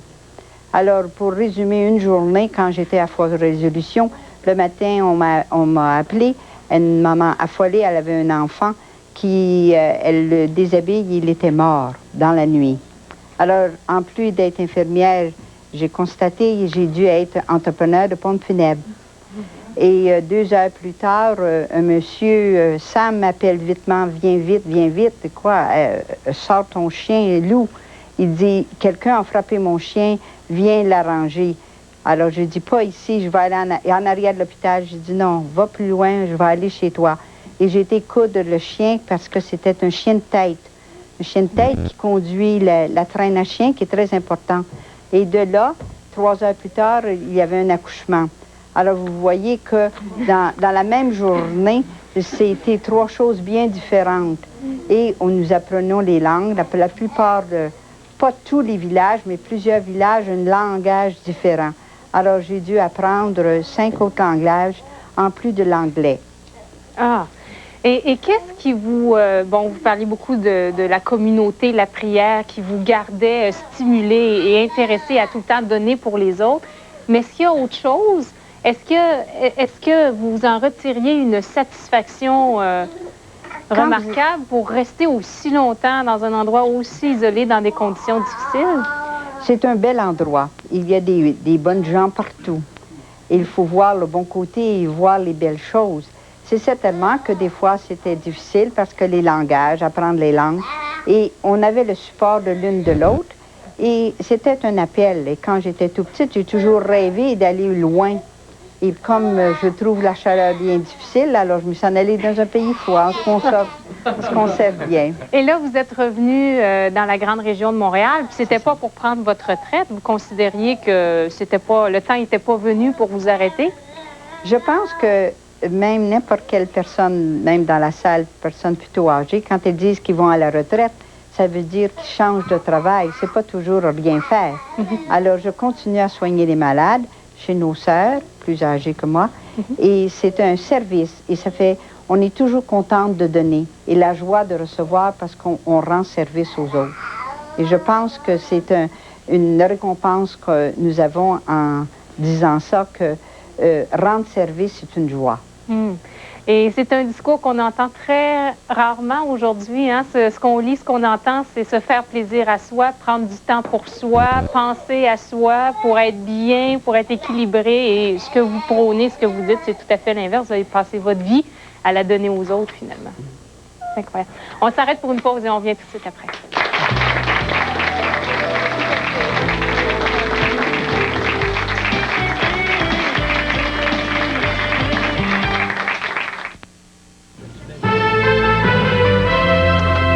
Alors, pour résumer une journée, quand j'étais à Fort Résolution, le matin, on m'a appelé. Une maman affolée, elle avait un enfant qui, elle le déshabille, il était mort dans la nuit. Alors, en plus d'être infirmière, j'ai constaté que j'ai dû être entrepreneur de pompe funèbre. Et 2 heures plus tard, un monsieur, Sam m'appelle vitement, viens vite, quoi, sors ton chien, Lou. Il dit, quelqu'un a frappé mon chien, viens l'arranger. Alors, je dis, pas ici, je vais aller en arrière de l'hôpital. J'ai dit, non, va plus loin, je vais aller chez toi. Et j'ai été coudre le chien parce que c'était un chien de tête. Un chien de tête qui conduit la traîne à chien, qui est très important. Et de là, 3 heures plus tard, il y avait un accouchement. Alors, vous voyez que dans la même journée, c'était 3 choses bien différentes. Et nous apprenons les langues. La plupart pas tous les villages, mais plusieurs villages, un langage différent. Alors, j'ai dû apprendre 5 autres langages, en plus de l'anglais. Ah! Et qu'est-ce qui vous... bon, vous parliez beaucoup de la communauté, la prière, qui vous gardait stimulé et intéressé à tout le temps donner pour les autres. Mais est-ce qu'il y a autre chose? Est-ce que vous en retiriez une satisfaction remarquable pour rester aussi longtemps dans un endroit aussi isolé, dans des conditions difficiles? C'est un bel endroit. Il y a des bonnes gens partout. Il faut voir le bon côté et voir les belles choses. C'est certainement que des fois, c'était difficile parce que les langages, apprendre les langues, et on avait le support de l'une de l'autre, et c'était un appel. Et quand j'étais tout petite, j'ai toujours rêvé d'aller loin. Et comme je trouve la chaleur bien difficile, alors je me suis en allée dans un pays froid, ce qu'on sait bien. Et là, vous êtes revenu dans la grande région de Montréal, puis c'était pas pour prendre votre retraite. Vous considériez que le temps n'était pas venu pour vous arrêter? Je pense que même n'importe quelle personne, même dans la salle, personne plutôt âgée, quand ils disent qu'ils vont à la retraite, ça veut dire qu'ils changent de travail. C'est pas toujours rien faire. Alors, je continue à soigner les malades chez nos sœurs, plus âgées que moi, et c'est un service. Et ça fait, on est toujours contente de donner et la joie de recevoir parce qu'on rend service aux autres. Et je pense que c'est une récompense que nous avons en disant ça, que rendre service, c'est une joie. Et c'est un discours qu'on entend très rarement aujourd'hui. Hein? Ce qu'on lit, ce qu'on entend, c'est se faire plaisir à soi, prendre du temps pour soi, penser à soi pour être bien, pour être équilibré. Et ce que vous prônez, ce que vous dites, c'est tout à fait l'inverse. Vous avez passé votre vie à la donner aux autres, finalement. C'est incroyable. On s'arrête pour une pause et on revient tout de suite après.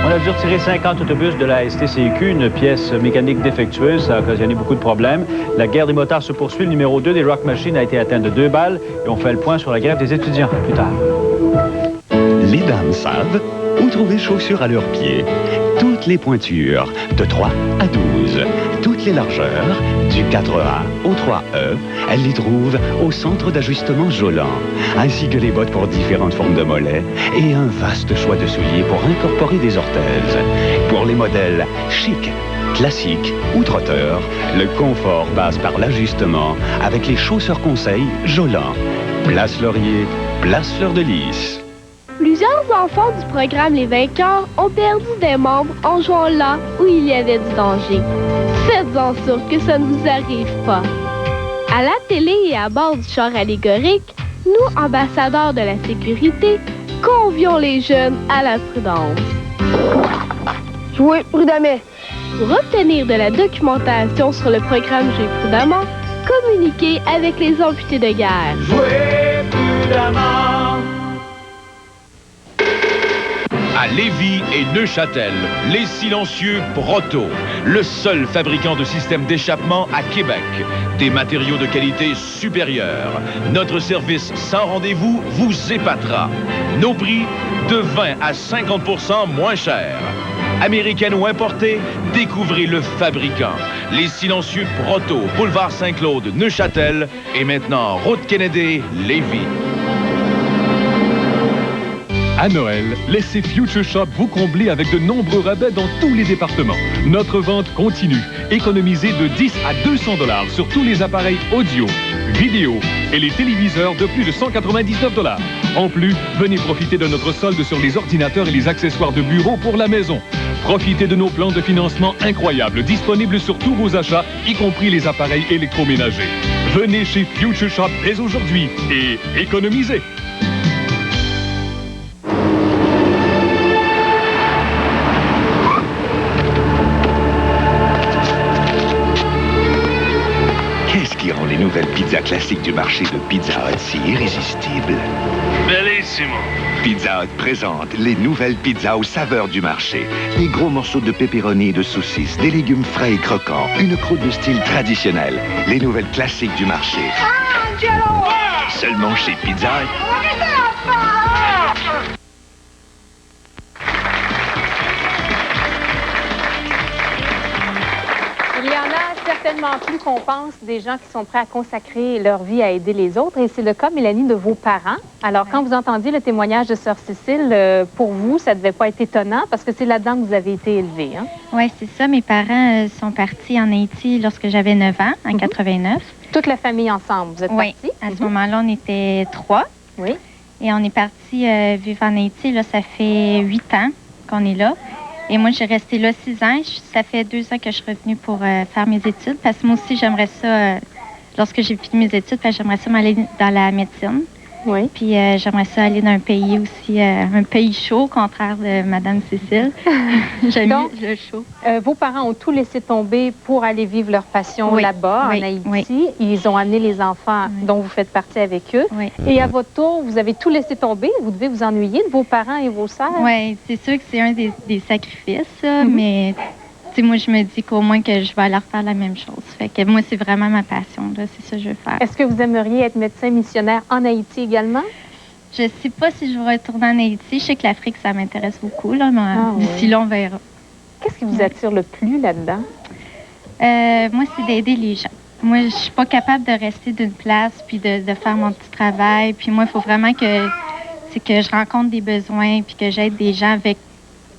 On a dû retirer 50 autobus de la STCQ, une pièce mécanique défectueuse. Ça a occasionné beaucoup de problèmes. La guerre des motards se poursuit. Le numéro 2 des Rock Machines a été atteint de 2 balles. Et on fait le point sur la grève des étudiants plus tard. Les dames savent où trouver chaussures à leurs pieds. Toutes les pointures, de 3 à 12. Toutes les largeurs, du 4A au 3E. Elles les trouvent au centre d'ajustement Jolant. Ainsi que les bottes pour différentes formes de mollets. Et un vaste choix de souliers pour incorporer des orthèses. Pour les modèles chic, classique ou trotteur, le confort passe par l'ajustement avec les chausseurs conseils Jolant. Place Laurier, place Fleur de Lys. Plusieurs enfants du programme Les Vainqueurs ont perdu des membres en jouant là où il y avait du danger. Faites en sorte que ça ne vous arrive pas. À la télé et à bord du char allégorique, nous, ambassadeurs de la sécurité, convions les jeunes à la prudence. Jouez prudemment. Pour obtenir de la documentation sur le programme Jouez prudemment, communiquez avec les amputés de guerre. Jouez prudemment. À Lévis et Neuchâtel, les silencieux Proto, le seul fabricant de systèmes d'échappement à Québec. Des matériaux de qualité supérieure. Notre service sans rendez-vous vous épatera. Nos prix, de 20 à 50% moins chers. Américaine ou importée, découvrez le fabricant. Les silencieux Proto, boulevard Saint-Claude, Neuchâtel et maintenant route Kennedy, Lévis. À Noël, laissez Future Shop vous combler avec de nombreux rabais dans tous les départements. Notre vente continue. Économisez de 10 à 200 $ sur tous les appareils audio, vidéo et les téléviseurs de plus de 199 $. En plus, venez profiter de notre solde sur les ordinateurs et les accessoires de bureau pour la maison. Profitez de nos plans de financement incroyables, disponibles sur tous vos achats, y compris les appareils électroménagers. Venez chez Future Shop dès aujourd'hui et économisez. Qu'est-ce qui rend les nouvelles pizzas classiques du marché de Pizza Hut si irrésistibles? Bellissimo. Pizza Hut présente les nouvelles pizzas aux saveurs du marché. Des gros morceaux de pepperoni et de saucisses, des légumes frais et croquants, une croûte de style traditionnel. Les nouvelles classiques du marché. Seulement chez Pizza Hut. Il y en a tellement plus qu'on pense des gens qui sont prêts à consacrer leur vie à aider les autres. Et c'est le cas, Mélanie, de vos parents. Alors, quand vous entendiez le témoignage de Sœur Cécile, pour vous, ça ne devait pas être étonnant parce que c'est là-dedans que vous avez été élevés. Hein? Oui, c'est ça. Mes parents sont partis en Haïti lorsque j'avais 9 ans, en 89. Toute la famille ensemble, vous êtes partis? Oui. À ce moment-là, on était 3. Oui. Et on est partis vivre en Haïti. Là, ça fait 8 ans qu'on est là. Et moi, j'ai resté là 6 ans. Ça fait 2 ans que je suis revenue pour faire mes études. Parce que moi aussi, j'aimerais ça, lorsque j'ai fini mes études, j'aimerais ça m'aller dans la médecine. Oui. Puis j'aimerais ça aller dans un pays aussi, un pays chaud, au contraire de Madame Cécile. J'aime le chaud. Vos parents ont tout laissé tomber pour aller vivre leur passion là-bas, en Haïti. Oui. Ils ont amené les enfants dont vous faites partie avec eux. Oui. Et à votre tour, vous avez tout laissé tomber. Vous devez vous ennuyer de vos parents et vos sœurs. Oui, c'est sûr que c'est un des sacrifices, ça, mais moi, je me dis qu'au moins que je vais aller refaire la même chose. Fait que moi, c'est vraiment ma passion, là. C'est ça que je veux faire. Est-ce que vous aimeriez être médecin missionnaire en Haïti également? Je sais pas si je vais retourner en Haïti. Je sais que l'Afrique, ça m'intéresse beaucoup, là, mais d'ici là, on verra. Qu'est-ce qui vous attire le plus là-dedans? Moi, c'est d'aider les gens. Moi, je suis pas capable de rester d'une place puis de faire mon petit travail. Puis moi, il faut vraiment que je rencontre des besoins puis que j'aide des gens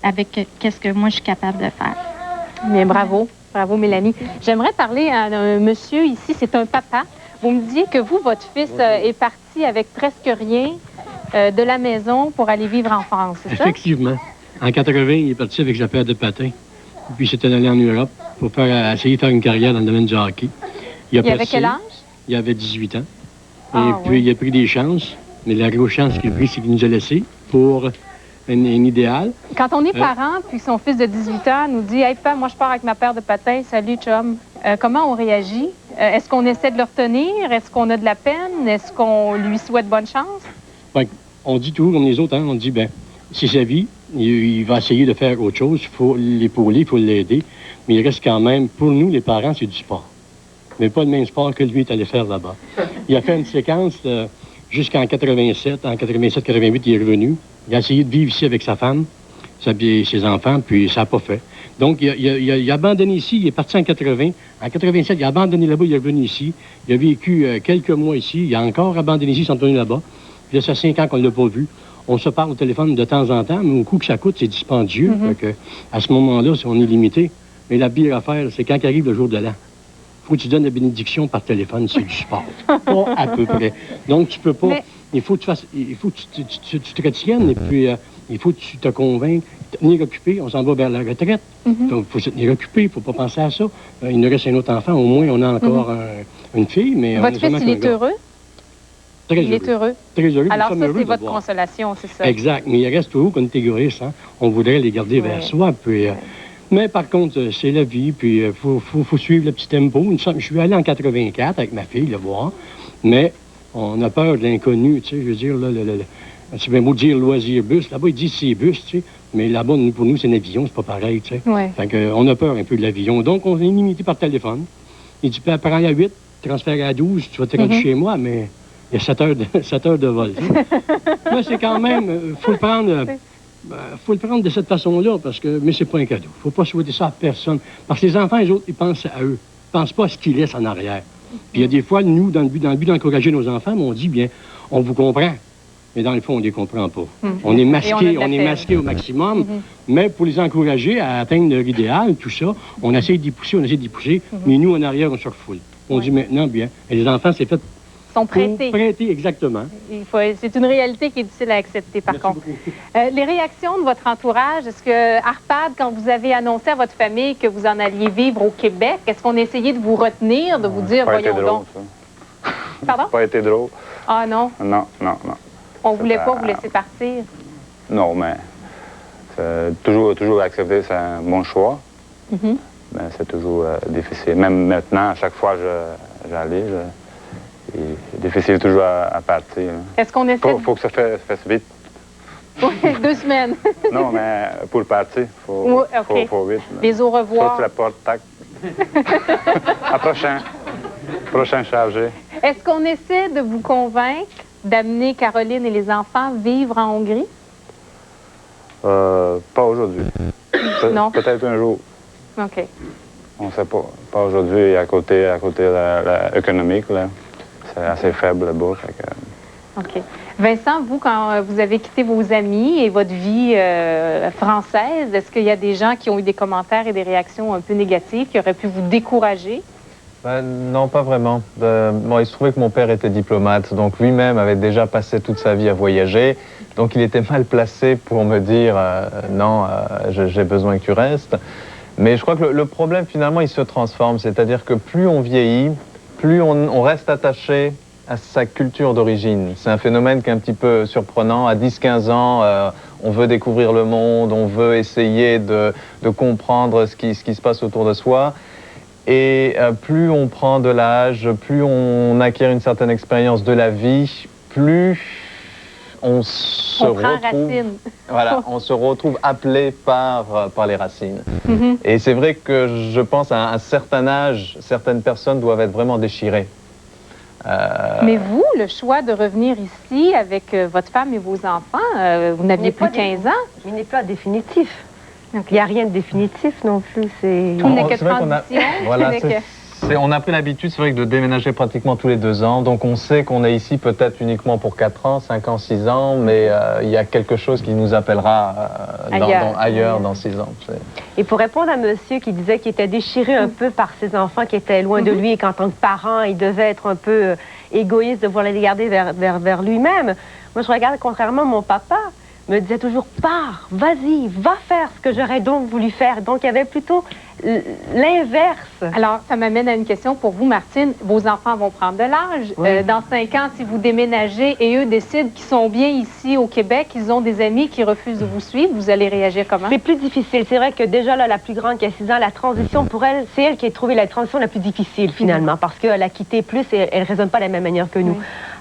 avec qu'est-ce que moi, je suis capable de faire. Bien, bravo. Bravo, Mélanie. J'aimerais parler à un monsieur ici, c'est un papa. Vous me disiez que vous, votre fils, est parti avec presque rien de la maison pour aller vivre en France, c'est ça? Effectivement. En 80, il est parti avec sa paire de patins. Puis il s'était allé en Europe pour essayer de faire une carrière dans le domaine du hockey. Il avait quel âge? Il avait 18 ans. Et puis, il a pris des chances. Mais la grosse chance qu'il a pris, c'est qu'il nous a laissés pour un idéal. Quand on est parent, puis son fils de 18 ans nous dit « Hey, papa, moi, je pars avec ma paire de patins. Salut, chum. » Comment on réagit? Est-ce qu'on essaie de le retenir? Est-ce qu'on a de la peine? Est-ce qu'on lui souhaite bonne chance? Ben, on dit toujours comme les autres, hein? On dit, ben, c'est sa vie. Il va essayer de faire autre chose. Il faut l'épauler, il faut l'aider. Mais il reste quand même, pour nous, les parents, c'est du sport. Mais pas le même sport que lui est allé faire là-bas. Il a fait une séquence jusqu'en 87. En 87-88, il est revenu. Il a essayé de vivre ici avec sa femme, ses enfants, puis ça n'a pas fait. Donc, il a abandonné ici. Il est parti en 80. En 87, il a abandonné là-bas, il est revenu ici. Il a vécu quelques mois ici. Il a encore abandonné ici, ils sont revenus là-bas. Puis là, ça fait 5 ans qu'on ne l'a pas vu. On se parle au téléphone de temps en temps, mais au coût que ça coûte, c'est dispendieux. Fait que, à ce moment-là, on est limité. Mais la pire affaire, c'est quand arrive le jour de l'an. Il faut que tu donnes la bénédiction par téléphone, c'est du sport. Pas à peu près. Donc, tu peux pas... Mais... Il faut que tu te retiennes et puis il faut que tu te convainques. Tenir occupé, on s'en va vers la retraite. Donc, il faut se tenir occupé, il ne faut pas penser à ça. Il nous reste un autre enfant, au moins on a encore une fille. Mais votre fils, il est heureux? Très heureux. Il est heureux. Très heureux. Alors ça, c'est votre consolation, c'est ça? Exact. Mais il reste toujours qu'on est égoïste. Hein? On voudrait les garder vers soi. Puis, mais par contre, c'est la vie, puis il faut suivre le petit tempo. Je suis allé en 84 avec ma fille, le voir, mais on a peur de l'inconnu, tu sais, je veux dire, là, c'est bien beau dire loisir-bus, là-bas, ils disent c'est bus, tu sais, mais là-bas, pour nous, c'est un avion, c'est pas pareil, tu sais. Fait qu'on a peur un peu de l'avion, donc on est limité par téléphone. Il dit, prends à 8, transfère à 12, tu vas te rendre chez moi, mais il y a 7 heures de vol. Là, c'est quand même, faut le prendre de cette façon-là, mais c'est pas un cadeau. Faut pas souhaiter ça à personne. Parce que les enfants, les autres, ils pensent à eux. Ils pensent pas à ce qu'ils laissent en arrière. Puis il y a des fois, nous, dans le but d'encourager nos enfants, on dit, bien, on vous comprend. Mais dans le fond, on ne les comprend pas. On est masqué au maximum. Mais pour les encourager à atteindre leur idéal, tout ça, on essaie d'y pousser, mais nous, en arrière, on se refoule. On dit maintenant, bien, et les enfants, c'est fait sont prêtés. Prêtés, exactement. C'est une réalité qui est difficile à accepter, par contre. Les réactions de votre entourage, est-ce que, Arpad, quand vous avez annoncé à votre famille que vous en alliez vivre au Québec, est-ce qu'on a essayé de vous retenir, de vous dire, voyons donc? Pardon? Pas été drôle. Ah non? Non. On ne voulait pas vous laisser partir? Non, mais toujours accepter, c'est un bon choix. Mais c'est toujours difficile. Même maintenant, à chaque fois que j'allais, c'est difficile toujours à partir. Est-ce qu'on essaie... Faut que ça fasse vite. Oui, 2 semaines. Non, mais pour partir, faut vite. Les au revoir. Saute la porte, tac. À prochain chargé. Est-ce qu'on essaie de vous convaincre d'amener Caroline et les enfants vivre en Hongrie? Pas aujourd'hui. Non. Peut-être un jour. OK. On ne sait pas aujourd'hui, à côté économique, c'est assez faible là-bas. OK. Vincent, vous, quand vous avez quitté vos amis et votre vie française, est-ce qu'il y a des gens qui ont eu des commentaires et des réactions un peu négatives qui auraient pu vous décourager? Non, pas vraiment. Il se trouvait que mon père était diplomate, donc lui-même avait déjà passé toute sa vie à voyager. Donc il était mal placé pour me dire non, j'ai besoin que tu restes. Mais je crois que le problème, finalement, il se transforme. C'est-à-dire que plus on vieillit, plus on reste attaché à sa culture d'origine. C'est un phénomène qui est un petit peu surprenant. À 10-15 ans, on veut découvrir le monde, on veut essayer de comprendre ce qui se passe autour de soi. Et plus on prend de l'âge, plus on acquiert une certaine expérience de la vie, plus on se retrouve appelé par les racines. Mm-hmm. Et c'est vrai que je pense à un certain âge, certaines personnes doivent être vraiment déchirées. Mais vous, le choix de revenir ici avec votre femme et vos enfants, vous n'aviez plus 15 ans? Il n'est pas définitif. Okay. Il n'y a rien de définitif non plus. Tout n'est que transition. On a pris l'habitude, c'est vrai, de déménager pratiquement tous les 2 ans. Donc on sait qu'on est ici peut-être uniquement pour 4 ans, 5 ans, 6 ans, mais il y a quelque chose qui nous appellera ailleurs dans 6 ans. Et pour répondre à monsieur qui disait qu'il était déchiré un peu par ses enfants qui étaient loin de lui et qu'en tant que parent, il devait être un peu égoïste de vouloir les garder vers lui-même, moi je regarde contrairement à mon papa, me disait toujours « pars, vas-y, va faire ce que j'aurais donc voulu faire ». Donc, il y avait plutôt l'inverse. Alors, ça m'amène à une question pour vous, Martine. Vos enfants vont prendre de l'âge. Oui. Dans 5 ans, si vous déménagez et eux décident qu'ils sont bien ici au Québec, ils ont des amis qui refusent de vous suivre, vous allez réagir comment? C'est plus difficile. C'est vrai que déjà, là, la plus grande qui a 6 ans, la transition, pour elle, c'est elle qui a trouvé la transition la plus difficile, finalement, parce qu'elle a quitté plus et elle ne raisonne pas de la même manière que nous.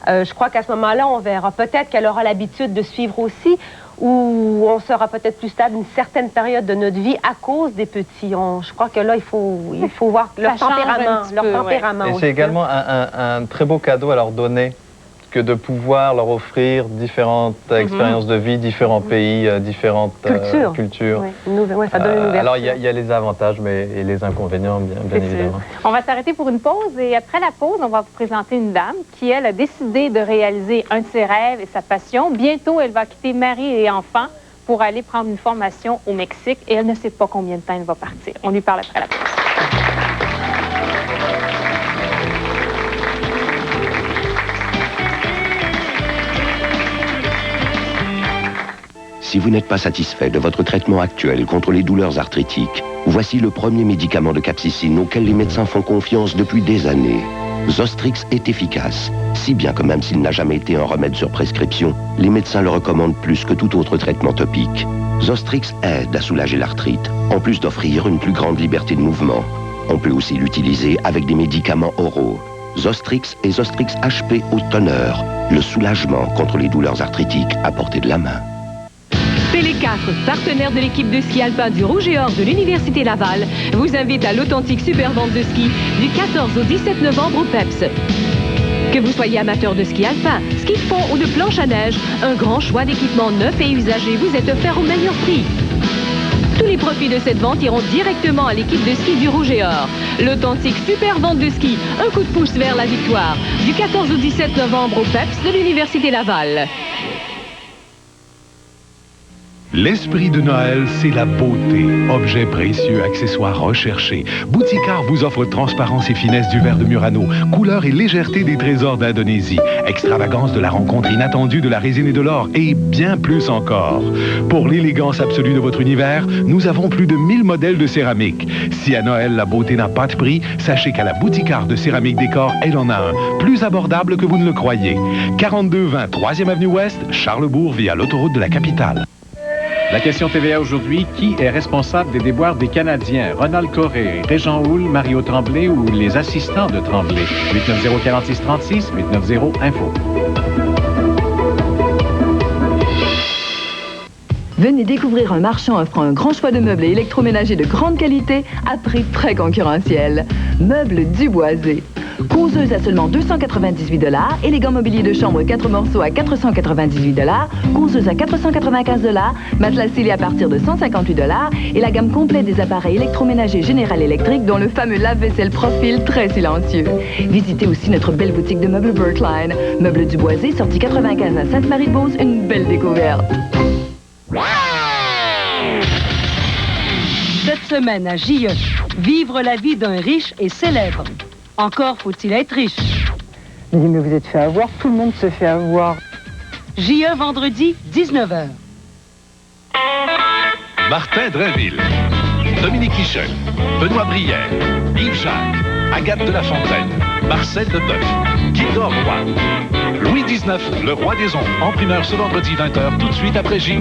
Je crois qu'à ce moment-là, on verra. Peut-être qu'elle aura l'habitude de suivre aussi, ou on sera peut-être plus stable une certaine période de notre vie à cause des petits. Je crois que là, il faut voir leur tempérament. Et c'est également un très beau cadeau à leur donner que de pouvoir leur offrir différentes expériences de vie, différents pays, différentes cultures. Oui. Ça donne une ouverture. Alors, il y a les avantages et les inconvénients, bien évidemment. On va s'arrêter pour une pause et après la pause, on va vous présenter une dame qui, elle, a décidé de réaliser un de ses rêves et sa passion. Bientôt, elle va quitter mari et enfants pour aller prendre une formation au Mexique et elle ne sait pas combien de temps elle va partir. On lui parle après la pause. Si vous n'êtes pas satisfait de votre traitement actuel contre les douleurs arthritiques, voici le premier médicament de capsicine auquel les médecins font confiance depuis des années. Zostrix est efficace, si bien que même s'il n'a jamais été un remède sur prescription, les médecins le recommandent plus que tout autre traitement topique. Zostrix aide à soulager l'arthrite, en plus d'offrir une plus grande liberté de mouvement. On peut aussi l'utiliser avec des médicaments oraux. Zostrix et Zostrix HP Haute Teneur, le soulagement contre les douleurs arthritiques à portée de la main. Télé 4, partenaire de l'équipe de ski alpin du Rouge et Or de l'Université Laval, vous invite à l'authentique super vente de ski du 14 au 17 novembre au PEPS. Que vous soyez amateur de ski alpin, ski de fond ou de planche à neige, un grand choix d'équipements neufs et usagés vous est offert au meilleur prix. Tous les profits de cette vente iront directement à l'équipe de ski du Rouge et Or. L'authentique super vente de ski, un coup de pouce vers la victoire, du 14 au 17 novembre au PEPS de l'Université Laval. L'esprit de Noël, c'est la beauté. Objets précieux, accessoires recherchés. Bouticard vous offre transparence et finesse du verre de Murano, couleur et légèreté des trésors d'Indonésie, extravagance de la rencontre inattendue de la résine et de l'or, et bien plus encore. Pour l'élégance absolue de votre univers, nous avons plus de 1000 modèles de céramique. Si à Noël, la beauté n'a pas de prix, sachez qu'à la Bouticard de Céramique Décor, elle en a un, plus abordable que vous ne le croyez. 4220 3e Avenue Ouest, Charlesbourg, via l'autoroute de la capitale. La question TVA aujourd'hui, qui est responsable des déboires des Canadiens? Ronald Corré, Régent Houle, Mario Tremblay ou les assistants de Tremblay? 890-4636, 890-INFO. Venez découvrir un marchand offrant un grand choix de meubles et électroménagers de grande qualité à prix très concurrentiel. Meubles Duboisé. Causeuse à seulement 298 $ élégant mobilier de chambre 4 morceaux à 498 $, causeuse à 495 $, matelas scellé à partir de 158 $ et la gamme complète des appareils électroménagers General Electric dont le fameux lave-vaisselle profil très silencieux. Visitez aussi notre belle boutique de meubles Berkline. Meubles du Boisé, sortie 95 à Sainte-Marie-de-Beauce, une belle découverte. Cette semaine à JE, vivre la vie d'un riche et célèbre. Encore faut-il être riche. Mais vous êtes fait avoir, tout le monde se fait avoir. JE vendredi, 19h. Martin Drainville, Dominique Michel, Benoît Brière, Yves Jacques, Agathe de la Fontaine, Marcel Leboeuf, Guy-Dor Roy, Louis XIX, le roi des ondes, en primeur ce vendredi 20h, tout de suite après JE.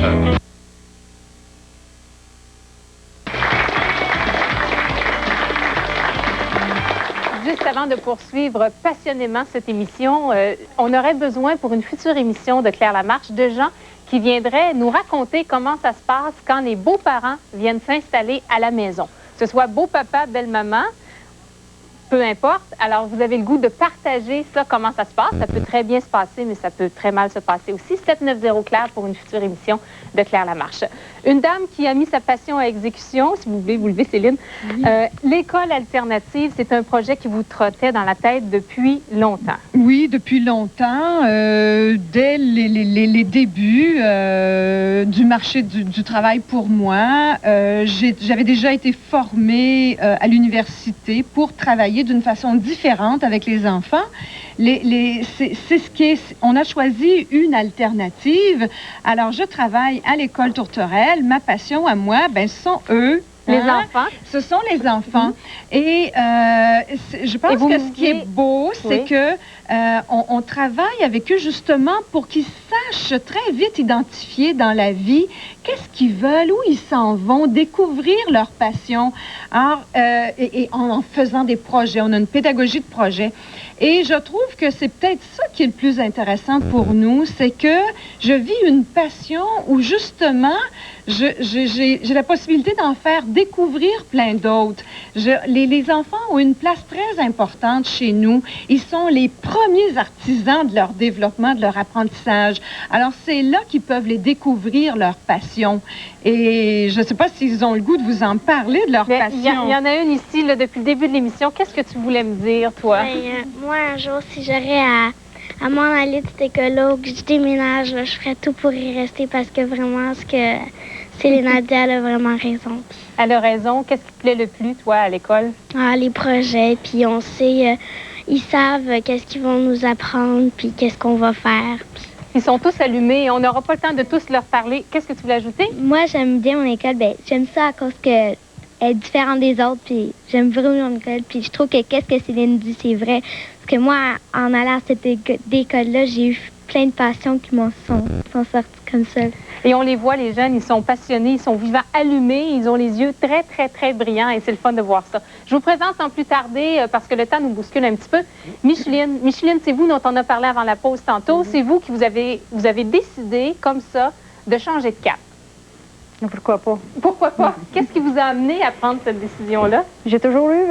Juste avant de poursuivre passionnément cette émission, on aurait besoin pour une future émission de Claire Lamarche de gens qui viendraient nous raconter comment ça se passe quand les beaux-parents viennent s'installer à la maison. Que ce soit beau-papa, belle-maman, peu importe. Alors, vous avez le goût de partager ça, comment ça se passe. Ça peut très bien se passer, mais ça peut très mal se passer aussi. 790 Claire pour une future émission de Claire Lamarche. Une dame qui a mis sa passion à exécution, si vous voulez vous lever, Céline. Oui. L'école alternative, c'est un projet qui vous trottait dans la tête depuis longtemps. Oui, depuis longtemps. Dès les débuts du marché du travail pour moi, j'avais déjà été formée à l'université pour travailler d'une façon différente avec les enfants. C'est ce qui est... On a choisi une alternative. Alors, je travaille à l'école Tourterelle. Ma passion à moi, ben, ce sont eux. Les enfants? Ce sont les enfants. Et je pense que ce qui est beau, c'est que on travaille avec eux justement pour qu'ils sachent très vite identifier dans la vie qu'est-ce qu'ils veulent, où ils s'en vont, découvrir leur passion. Alors, et en faisant des projets, on a une pédagogie de projet. Et je trouve que c'est peut-être ça qui est le plus intéressant pour nous, c'est que je vis une passion où justement, j'ai la possibilité d'en faire découvrir plein d'autres. Les enfants ont une place très importante chez nous. Ils sont les premiers artisans de leur développement, de leur apprentissage. Alors, c'est là qu'ils peuvent les découvrir, leur passion. Et je ne sais pas s'ils ont le goût de vous en parler de leur passion. Il y en a une ici, là, depuis le début de l'émission. Qu'est-ce que tu voulais me dire, toi? Moi, un jour, si j'aurais à m'en aller de cette école-là ou que je déménage, là, je ferais tout pour y rester parce que vraiment, ce que Céline a dit, elle a vraiment raison. Elle a raison. Qu'est-ce qui te plaît le plus, toi, à l'école? Ah, les projets, puis on sait, ils savent qu'est-ce qu'ils vont nous apprendre, puis qu'est-ce qu'on va faire. Puis... Ils sont tous allumés. On n'aura pas le temps de tous leur parler. Qu'est-ce que tu voulais ajouter? Moi, j'aime bien mon école. Ben, j'aime ça à cause que elle est différente des autres, puis j'aime vraiment mon école. Puis je trouve que qu'est-ce que Céline dit, c'est vrai. Parce que moi, en allant à cette école-là, j'ai eu plein de passions qui m'en sont sorties comme ça. Et on les voit, les jeunes, ils sont passionnés, ils sont vivants, allumés, ils ont les yeux très, très, très brillants et c'est le fun de voir ça. Je vous présente sans plus tarder, parce que le temps nous bouscule un petit peu, Micheline. Micheline, c'est vous dont on a parlé avant la pause tantôt. C'est vous qui vous avez décidé, comme ça, de changer de cap. Pourquoi pas? Pourquoi pas? Qu'est-ce qui vous a amené à prendre cette décision-là? J'ai toujours eu,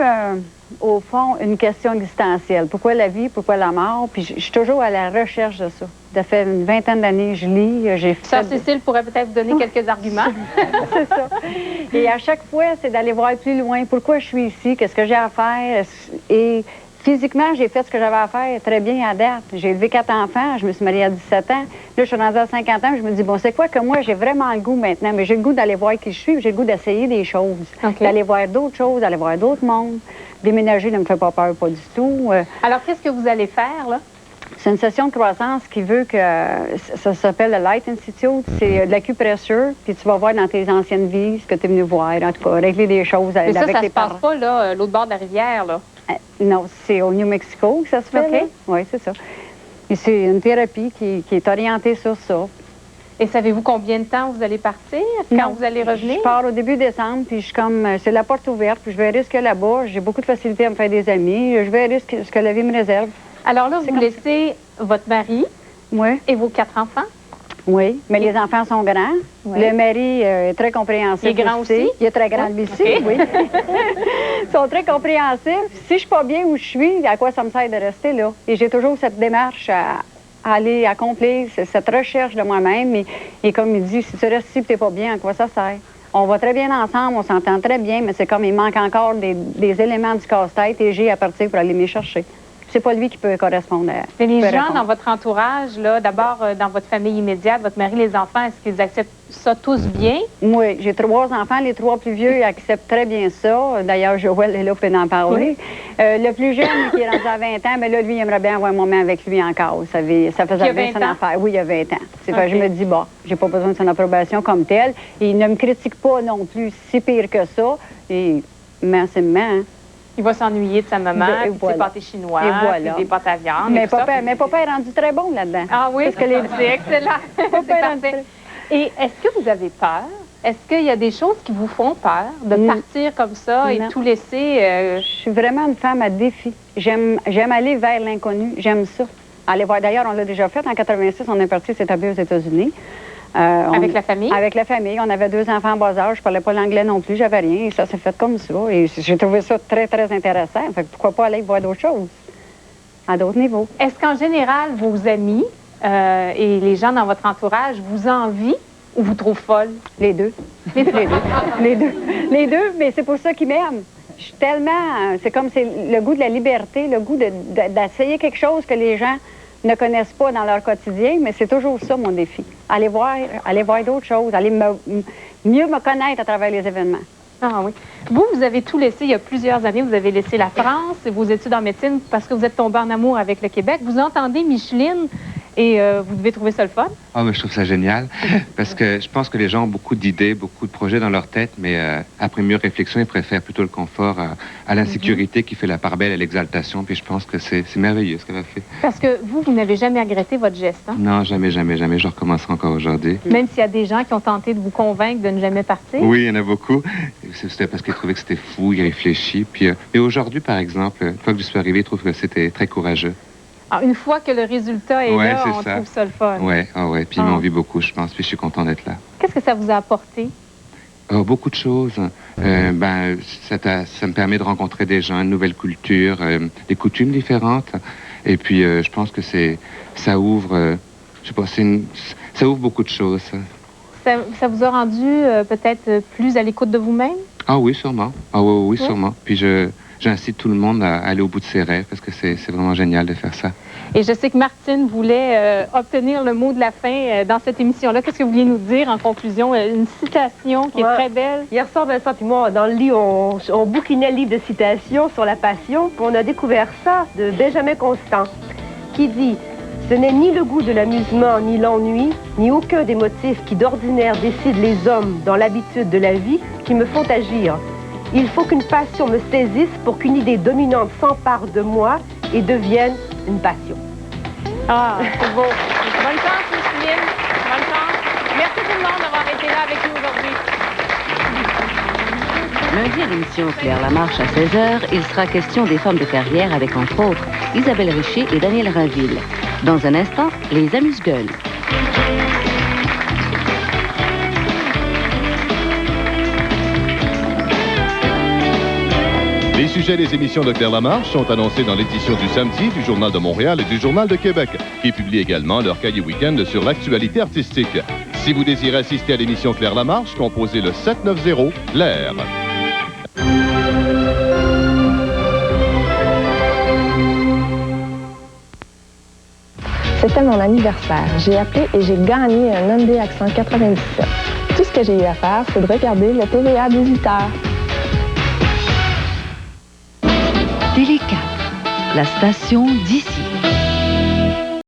au fond, une question existentielle. Pourquoi la vie? Pourquoi la mort? Puis je suis toujours à la recherche de ça. Ça fait une vingtaine d'années que je lis. Sœur Cécile pourrait peut-être vous donner quelques arguments. C'est ça. Et à chaque fois, c'est d'aller voir plus loin. Pourquoi je suis ici? Qu'est-ce que j'ai à faire? Et physiquement, j'ai fait ce que j'avais à faire très bien à date. J'ai élevé 4 enfants. Je me suis mariée à 17 ans. Là, je suis rendue à 50 ans. Je me dis, bon, c'est quoi que moi, j'ai vraiment le goût maintenant? Mais j'ai le goût d'aller voir qui je suis. J'ai le goût d'essayer des choses. Okay. D'aller voir d'autres choses, d'aller voir d'autres mondes. Déménager ne me fait pas peur, pas du tout. Alors, qu'est-ce que vous allez faire, là? C'est une session de croissance qui veut que... Ça s'appelle le Light Institute. C'est de l'acupressure. Puis tu vas voir dans tes anciennes vies ce que tu es venu voir. En tout cas, régler des choses avec les parents. Mais ça se passe pas, là, l'autre bord de la rivière, là? Non, c'est au New Mexico que ça se fait. Okay. Oui, c'est ça. Et c'est une thérapie qui est orientée sur ça. Et savez-vous combien de temps vous allez partir? Quand vous allez revenir? Je pars au début décembre, puis je suis comme... C'est la porte ouverte, puis je verrai ce que là-bas. J'ai beaucoup de facilité à me faire des amis. Je verrai ce que la vie me réserve. Alors là, vous laissez votre mari et vos 4 enfants? Oui, mais les enfants sont grands. Oui. Le mari est très compréhensif. Il est grand aussi? Il est très grand lui aussi, OK. oui. Ils sont très compréhensifs. Si je suis pas bien où je suis, à quoi ça me sert de rester là? Et j'ai toujours cette démarche à aller accomplir, cette recherche de moi-même. Et comme il dit, si tu restes ici et tu n'es pas bien, à quoi ça sert? On va très bien ensemble, on s'entend très bien, mais c'est comme il manque encore des éléments du casse-tête et j'ai à partir pour aller m'y chercher. C'est pas lui qui peut correspondre à... Mais les peut gens répondre. dans votre entourage, là, d'abord dans votre famille immédiate, votre mari, les enfants, est-ce qu'ils acceptent ça tous bien? Oui, j'ai 3 enfants. Les 3 plus vieux acceptent très bien ça. D'ailleurs, Joël est là pour en parler. Le plus jeune, qui est rendu à 20 ans, mais là, lui, il aimerait bien avoir un moment avec lui encore. Ça faisait bien son affaire. Oui, il y a 20 ans. C'est fait, je me dis, bon, j'ai pas besoin de son approbation comme telle. Et il ne me critique pas non plus si pire que ça. Et massivement, hein. Il va s'ennuyer de sa maman, Et puis voilà. des pâtés chinois, Et voilà. puis des pâtes à viande. Mais et tout ça. papa est rendu très bon là-dedans. Ah oui, Parce que c'est excellent. C'est parfait. Et est-ce que vous avez peur? Est-ce qu'il y a des choses qui vous font peur de partir comme ça et Non. tout laisser? Je suis vraiment une femme à défi. J'aime aller vers l'inconnu. J'aime ça. Aller voir. D'ailleurs, on l'a déjà fait. En 86, on est parti s'établir aux États-Unis. Avec la famille? Avec la famille. On avait 2 enfants en bas âge. Je parlais pas l'anglais non plus. J'avais rien. Et ça s'est fait comme ça. Et j'ai trouvé ça très, très intéressant. Fait que pourquoi pas aller voir d'autres choses à d'autres niveaux. Est-ce qu'en général, vos amis et les gens dans votre entourage vous envient ou vous trouvent folle? Les deux. Les deux. Les deux. Les deux, mais c'est pour ça qu'ils m'aiment. Je suis tellement... C'est comme c'est le goût de la liberté, le goût d'essayer quelque chose que les gens ne connaissent pas dans leur quotidien, mais c'est toujours ça, mon défi. Aller voir d'autres choses, aller mieux me connaître à travers les événements. Ah oui. Vous avez tout laissé il y a plusieurs années. Vous avez laissé la France et vos études en médecine parce que vous êtes tombé en amour avec le Québec. Vous entendez Micheline et vous devez trouver ça le fun. Ah, mais je trouve ça génial parce que je pense que les gens ont beaucoup d'idées, beaucoup de projets dans leur tête, mais après mieux réflexion, ils préfèrent plutôt le confort à l'insécurité qui fait la part belle à l'exaltation. Puis je pense que c'est merveilleux ce qu'elle a fait. Parce que vous n'avez jamais regretté votre geste, hein? Non, jamais, jamais, jamais. Je recommencerai encore aujourd'hui. Même s'il y a des gens qui ont tenté de vous convaincre de ne jamais partir. Oui, il y en a beaucoup. C'était parce qu'ils trouvaient que c'était fou, irréfléchi. Puis, et aujourd'hui, par exemple, une fois que je suis arrivé, je trouve que c'était très courageux. Alors, une fois que le résultat est là, on trouve ça le fun. Oui, ouais. Puis ils m'ont vu beaucoup, je pense. Puis je suis content d'être là. Qu'est-ce que ça vous a apporté? Beaucoup de choses. Ça me permet de rencontrer des gens, une nouvelle culture, des coutumes différentes. Et puis, je pense que ça ouvre, je sais pas, ça ouvre beaucoup de choses. Ça vous a rendu peut-être plus à l'écoute de vous-même? Ah oui, sûrement. Ah oui, sûrement. Puis j'incite tout le monde à aller au bout de ses rêves parce que c'est vraiment génial de faire ça. Et je sais que Martine voulait obtenir le mot de la fin dans cette émission-là. Qu'est-ce que vous vouliez nous dire en conclusion? Une citation qui est très belle. Hier soir, Vincent et moi, dans le lit, on bouquinait le livre de citations sur la passion, puis on a découvert ça de Benjamin Constant, qui dit « Ce n'est ni le goût de l'amusement, ni l'ennui, ni aucun des motifs qui d'ordinaire décident les hommes dans l'habitude de la vie qui me font agir. Il faut qu'une passion me saisisse pour qu'une idée dominante s'empare de moi et devienne une passion. » Ah, c'est beau. Bonne chance, Micheline. Bonne chance. Merci tout le monde d'avoir été là avec nous aujourd'hui. Lundi à l'émission Claire Lamarche à 16h, il sera question des femmes de carrière avec, entre autres, Isabelle Richer et Danielle Rainville. Dans un instant, les amuse-gueules. Les sujets des émissions de Claire Lamarche sont annoncés dans l'édition du samedi du Journal de Montréal et du Journal de Québec, qui publient également leur cahier week-end sur l'actualité artistique. Si vous désirez assister à l'émission Claire Lamarche, composez le 790 Claire. C'était mon anniversaire. J'ai appelé et j'ai gagné un Hyundai Accent 97. Tout ce que j'ai eu à faire, c'est de regarder le TVA 18h. Télé 4, la station d'ici.